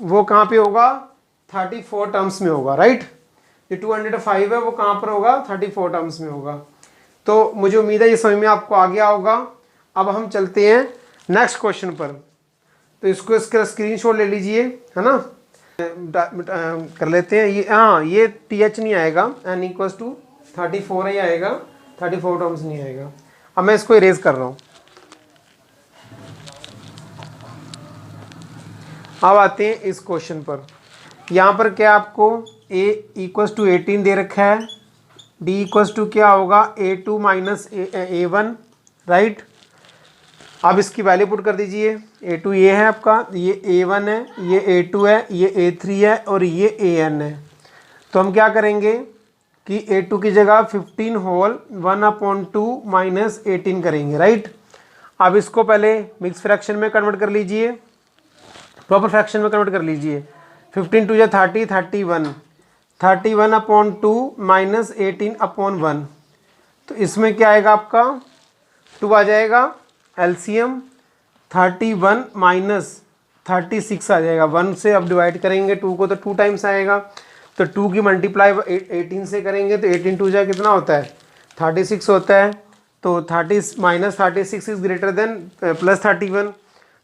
वो कहाँ पे होगा, 34 टर्म्स में होगा, राइट। जो 205 है वो कहाँ पर होगा, 34 टर्म्स में होगा। तो मुझे उम्मीद है ये समझ में आपको आ गया होगा। अब हम चलते हैं नेक्स्ट क्वेश्चन पर, तो इसको इसका स्क्रीनशॉट ले लीजिए, है ना, कर लेते हैं। ये हाँ, ये TH नहीं आएगा, n इक्वल्स टू 34 ही आएगा, 34 टर्म्स नहीं आएगा। अब मैं इसको इरेज कर रहा हूँ। अब आते हैं इस क्वेश्चन पर। यहाँ पर क्या आपको a इक्वल्स टू 18 दे रखा है, d इक्वल्स टू क्या होगा A2 माइनस A1, राइट। अब इसकी वैल्यू पुट कर दीजिए, A2 ये है आपका, ये A1 है, ये A2 है, ये A3 है और ये AN है। तो हम क्या करेंगे कि A2 की जगह 15 होल 1/2 माइनस 18 करेंगे, राइट। अब इसको पहले मिक्स फ्रैक्शन में कन्वर्ट कर लीजिए, प्रॉपर फ्रैक्शन में कन्वर्ट कर लीजिए। 15 2 30, 31, 31/2 माइनस 18/1, तो इसमें क्या आएगा आपका 2 आ जाएगा, एलसीएम 31 माइनस 36 आ जाएगा। 1 से अब डिवाइड करेंगे 2 को तो 2 टाइम्स आएगा, तो 2 की मल्टीप्लाई 18 से करेंगे तो 18 2 जा कितना होता है 36 होता है। तो 30 minus 36 is greater than plus 31,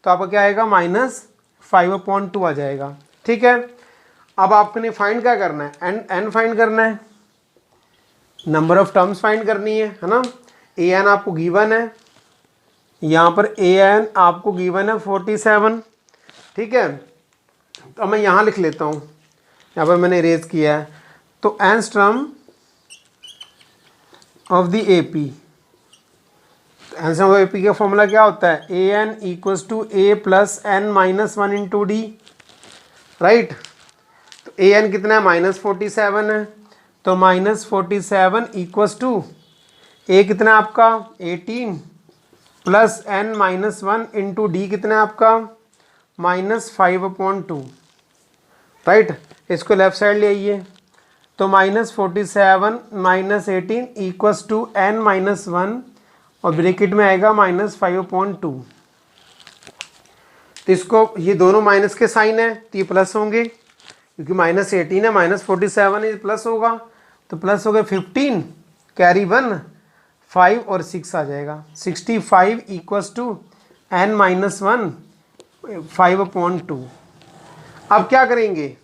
तो आपका क्या आएगा -5/2 आ जाएगा, ठीक है। अब आपने फाइंड क्या करना है, n फाइंड करना है, नंबर ऑफ टर्म्स फाइंड करनी है ना। an आपको गिवन है, यहाँ पर an आपको गिवन है 47, ठीक है। तो मैं यहाँ लिख लेता हूँ, यहाँ पर मैंने इरेज किया है। तो nth term of the AP, nth term of AP का फॉर्मूला क्या होता है, an equals to A plus n minus 1 into D, right. तो an कितना है -47 है, तो -47 इक्वल्स टू A कितना है आपका 18 plus n minus 1 into D कितना है आपका -5/2, राइट। इसको लेफ्ट साइड ले आइए, तो -47 minus 18 equals to n minus 1 और ब्रैकेट में आएगा -5/2। तो इसको, ये दोनों माइनस के साइन है तो ये प्लस होंगे, क्योंकि -18 है, -47 ये प्लस होगा, तो प्लस हो गए 15 कैरी 1 5 और 6 आ जाएगा 65 इक्वल्स टू n माइनस 1 5/2। अब क्या करेंगे,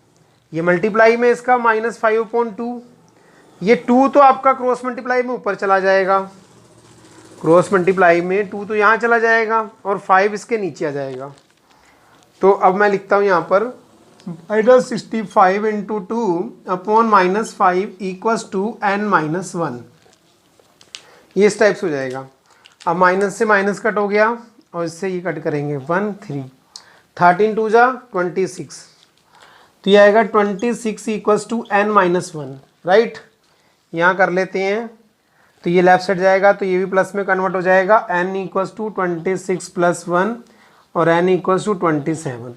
ये मल्टीप्लाई में इसका -5/2, ये 2 तो आपका क्रॉस मल्टीप्लाई में ऊपर चला जाएगा, क्रॉस मल्टीप्लाई में 2 तो यहाँ चला जाएगा और 5 इसके नीचे आ जाएगा। तो अब मैं लिखता हूँ यहाँ पर -65 into 2 upon -5 equals to n minus 1, ये इस टाइप से हो जाएगा। अब माइनस से माइनस कट हो गया और इससे ये कट करेंगे 1 3, 13 टू जा 26, तो ये आएगा 26 equals to n minus 1, right. यहाँ कर लेते हैं, तो ये लेफ्ट साइड जाएगा तो ये भी प्लस में कन्वर्ट हो जाएगा, n इक्वल्स टू 26 प्लस 1 और n इक्वल्स टू 27,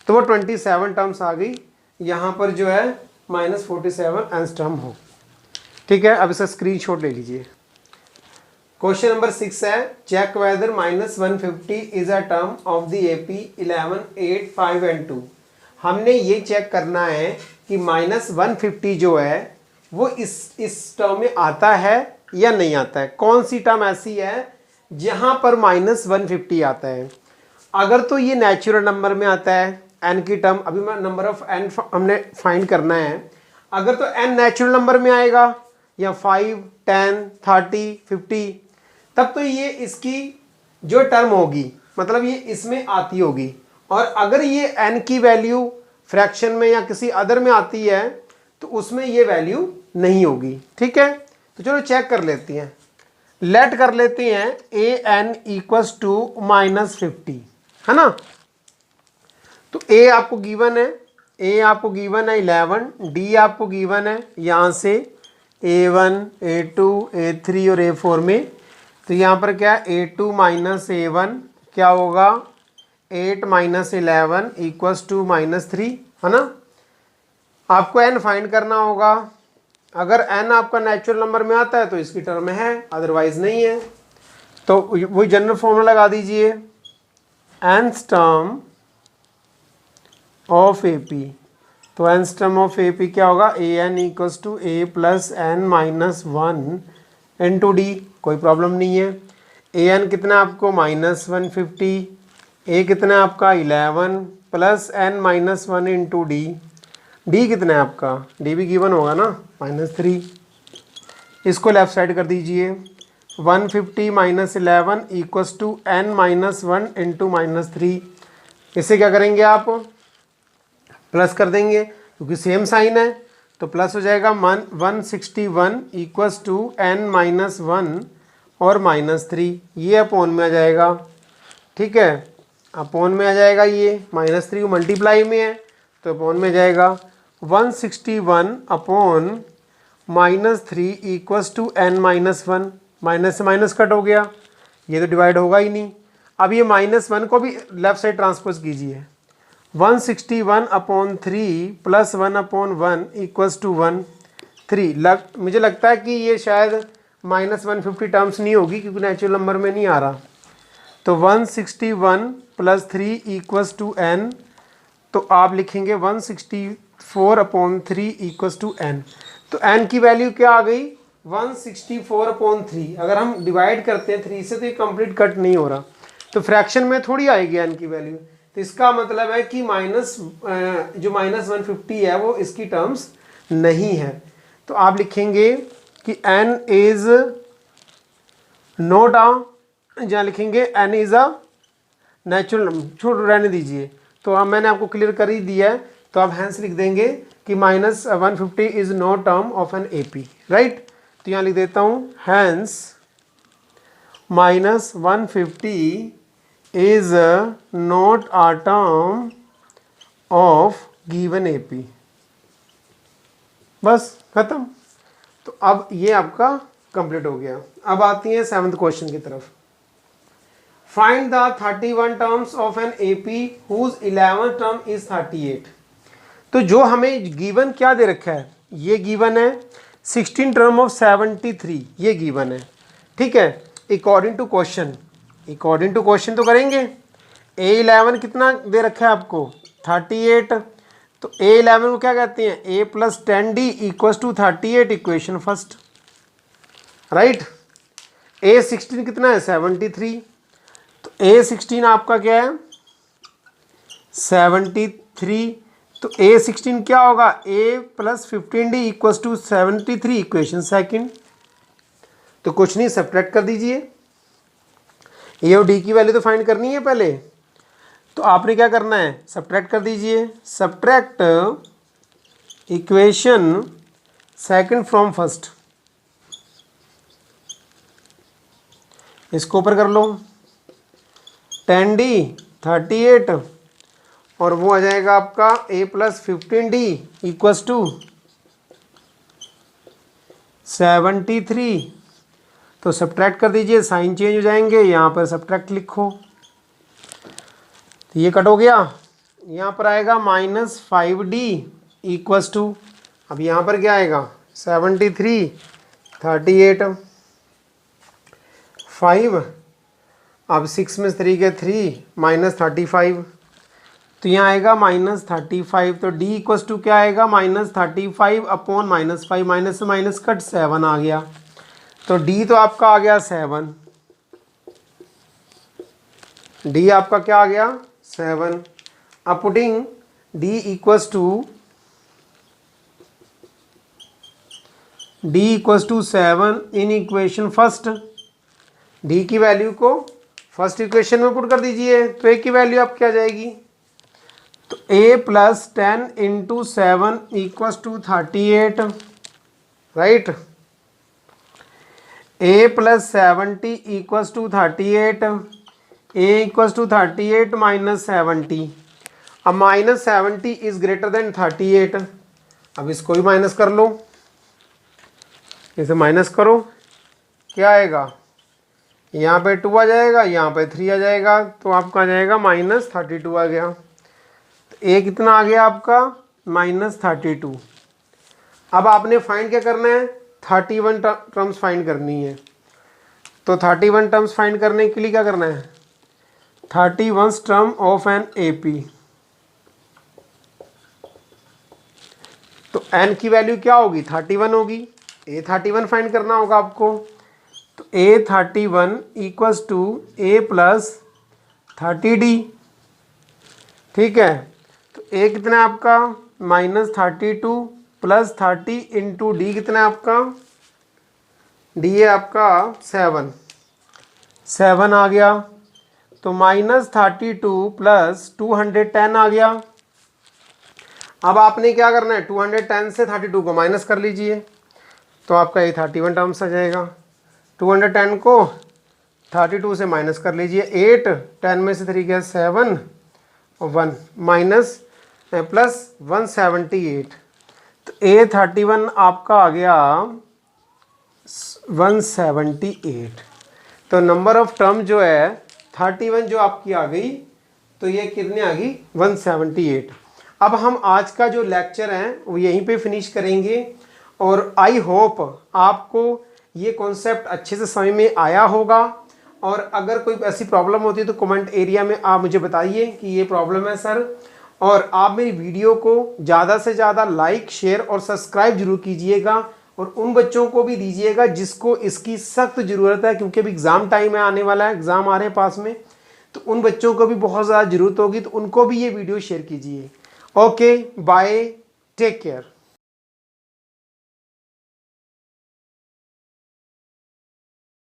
तो वो 27 टर्म्स आ गई। यहाँ पर जो है -47 एंस टर्म हो। ठीक है, अब इसका स्क्रीनशॉट ले लीजिए। क्वेश्चन नंबर 6 है, check whether -150 is a term of the AP 11, 8, 5 and 2। हमने ये चेक करना है कि -150 जो है वो इस टर्म में आता है या नहीं आता है। कौन सी टर्म ऐसी है जहां पर -150 आता है। अगर तो ये नेचुरल नंबर में आता है, n की टर्म, अभी मैं नंबर ऑफ n हमने फाइंड करना है। अगर तो n नेचुरल नंबर में आएगा या 5, 10, 30, 50, तब तो ये इसकी जो टर्म होगी मतलब ये इसमें आती होगी। और अगर ये n की वैल्यू फ्रैक्शन में या किसी अदर में आती है तो उसमें ये वैल्यू नहीं होगी। ठीक है, तो चलो चेक कर लेते हैं। लेट कर लेते हैं an इक्वल्स टू -50, है ना। तो a आपको गिवन है, a आपको गिवन है 11, d आपको गिवन है यहाँ से a1, a2, a3 और a4 में। तो यहाँ पर क्या a2 माइनस a1 क्या होगा, 8 माइनस 11 इक्वल्स टू -3, है ना। आपको n फाइंड करना होगा। अगर n आपका नेचुरल नंबर में आता है तो इसकी टर्म है, अदरवाइज नहीं है। तो वही जनरल फॉर्मूला लगा दीजिए, nth टर्म ऑफ AP। तो nth टर्म ऑफ AP क्या होगा, an equals to a plus n minus 1 into D. कोई प्रॉब्लम नहीं है। an कितना आपको -150, a कितना आपका 11 plus n minus 1 into D. D कितना है आपका, डी भी गिवन होगा ना, -3। इसको लेफ्ट साइड कर दीजिए, 150 minus 11 equals to n minus 1 into -3। इसे क्या करेंगे आप, प्लस कर देंगे क्योंकि सेम साइन है, तो प्लस हो जाएगा 161 इक्वल्स टू n माइनस 1 और -3। ये अपॉन में आ जाएगा। ठीक है, अपॉन में आ जाएगा, ये -3 मल्टीप्लाई में है तो अपॉन में जाएगा 161 upon -3 equals to n minus 1। Minus से माइनस कट हो गया, ये तो डिवाइड होगा ही नहीं। अब ये -1 को भी लेफ्ट साइड ट्रांसपोज कीजिए, 161 upon 3 plus 1 upon 1 equals to 1, 3। मुझे लगता है कि ये शायद -150 टर्म्स नहीं होगी क्योंकि नेचुरल नंबर में नहीं आ रहा। तो 161 प्लस 3 इक्वल्स टू n, तो आप लिखेंगे 164 अपॉन 3 इक्वल्स टू n। तो n की वैल्यू क्या आ गई, 164 अपॉन 3। अगर हम डिवाइड करते हैं 3 से तो ये कंप्लीट कट नहीं हो रहा, तो फ्रैक्शन में थोड़ी आएगी n की वैल्यू। तो इसका मतलब है कि जो -150 है वो इसकी टर्म्स नहीं है। तो आप लिखेंगे कि n इज नॉट a, जहाँ लिखेंगे n is a natural number, छोड़ रहने दीजिए। तो अब मैंने आपको क्लियर कर ही दिया है, तो आप हैंस लिख देंगे कि -150 is not term of an AP, right. तो यहाँ लिख देता हूँ, hence -150 is not a term of given AP। बस खत्म। तो अब ये आपका कंप्लीट हो गया। अब आती है 7th क्वेश्चन की तरफ। Find the 31 terms of an AP whose 11th term is 38। तो जो हमें गिवन क्या दे रखा है, ये गिवन है 16 टर्म ऑफ 73, ये गिवन है। ठीक है, अकॉर्डिंग टू क्वेश्चन तो करेंगे। A11 कितना दे रखा है आपको, 38। तो A11 को क्या कहते हैं, A plus 10D equals to 38, equation first, right. A16 कितना है, 73। तो A16 आपका क्या है, 73। तो A16 क्या होगा, A plus 15D equals to 73, equation second. तो कुछ नहीं, सब्ट्रैक्ट कर दीजिए। A और D की वैल्यू तो फाइंड करनी है पहले, तो आपने क्या करना है, सब्ट्रैक्ट कर दीजिए। Subtract equation second from first, इसको ऊपर कर लो। 10D 38 और वो आ जाएगा आपका a plus 15d equals to 73। तो सब्ट्रैक्ट कर दीजिए, साइन चेंज हो जाएंगे, यहाँ पर सब्ट्रैक्ट लिखो, तो ये कट हो गया। यहाँ पर आएगा -5d इक्वस टू, अब यहाँ पर क्या आएगा 73, 38, 5, अब 6 में 3 के 3 -35, तो यहाँ आएगा -35। तो d इक्वस टू क्या आएगा -35 अपॉन -5, माइनस से माइनस कट 7 आ गया। तो d तो आपका आ गया 7, d आपका क्या आ गया 7। अब putting d equals to 7 in equation first, d की वैल्यू को फर्स्ट इक्वेशन में पुट कर दीजिए, तो a की वैल्यू आप क्या जाएगी, तो a plus 10 into 7 equals to 38, right. a plus 70 equals to 38, a equals to 38 minus 70, अब माइनस 70 इज ग्रेटर देन 38, अब इसको भी माइनस कर लो, इसे माइनस करो, क्या आएगा, यहाँ पे 2 आ जाएगा, यहाँ पे 3 आ जाएगा, तो आपका आ जाएगा -32 आ गया। तो a कितना आ गया आपका -32। अब आपने फाइंड क्या करना है, 31 टर्म्स फाइंड करनी है। तो 31 टर्म्स फाइंड करने के लिए क्या करना है, 31 टर्म ऑफ एन AP। तो n की वैल्यू क्या होगी 31 होगी, a 31 फाइंड करना होगा आपको। तो a 31 equals to a plus 30d, ठीक है। तो a कितना है आपका -32 प्लस 30 इंटू डी कितना है आपका, d है आपका 7 आ गया। तो -32 प्लस 210 आ गया। अब आपने क्या करना है, 210 से 32 को माइनस कर लीजिए, तो आपका ये 31 टर्म्स आ जाएगा। 210 को 32 से माइनस कर लीजिए, 8, 10 में से 3 गया 7 और 1 माइनस प्लस 178। तो A31 आपका आ गया 178। तो नंबर ऑफ टर्म जो है 31 जो आपकी आ गई, तो ये कितने आ गई 178। अब हम आज का जो लेक्चर है वो यहीं पे फिनिश करेंगे, और आई होप आपको ये कॉन्सेप्ट अच्छे से समझ में आया होगा। और अगर कोई ऐसी प्रॉब्लम होती है तो कमेंट एरिया में आप मुझे बताइए कि ये प्रॉब्लम है सर। और आप मेरी वीडियो को ज़्यादा से ज़्यादा लाइक, शेयर और सब्सक्राइब जरूर कीजिएगा, और उन बच्चों को भी दीजिएगा जिसको इसकी सख्त ज़रूरत है, क्योंकि अभी एग्ज़ाम टाइम है, आने वाला है, एग्ज़ाम आ रहे हैं पास में, तो उन बच्चों को भी बहुत ज़्यादा ज़रूरत होगी, तो उनको भी ये वीडियो शेयर कीजिए। Okay, bye, take care.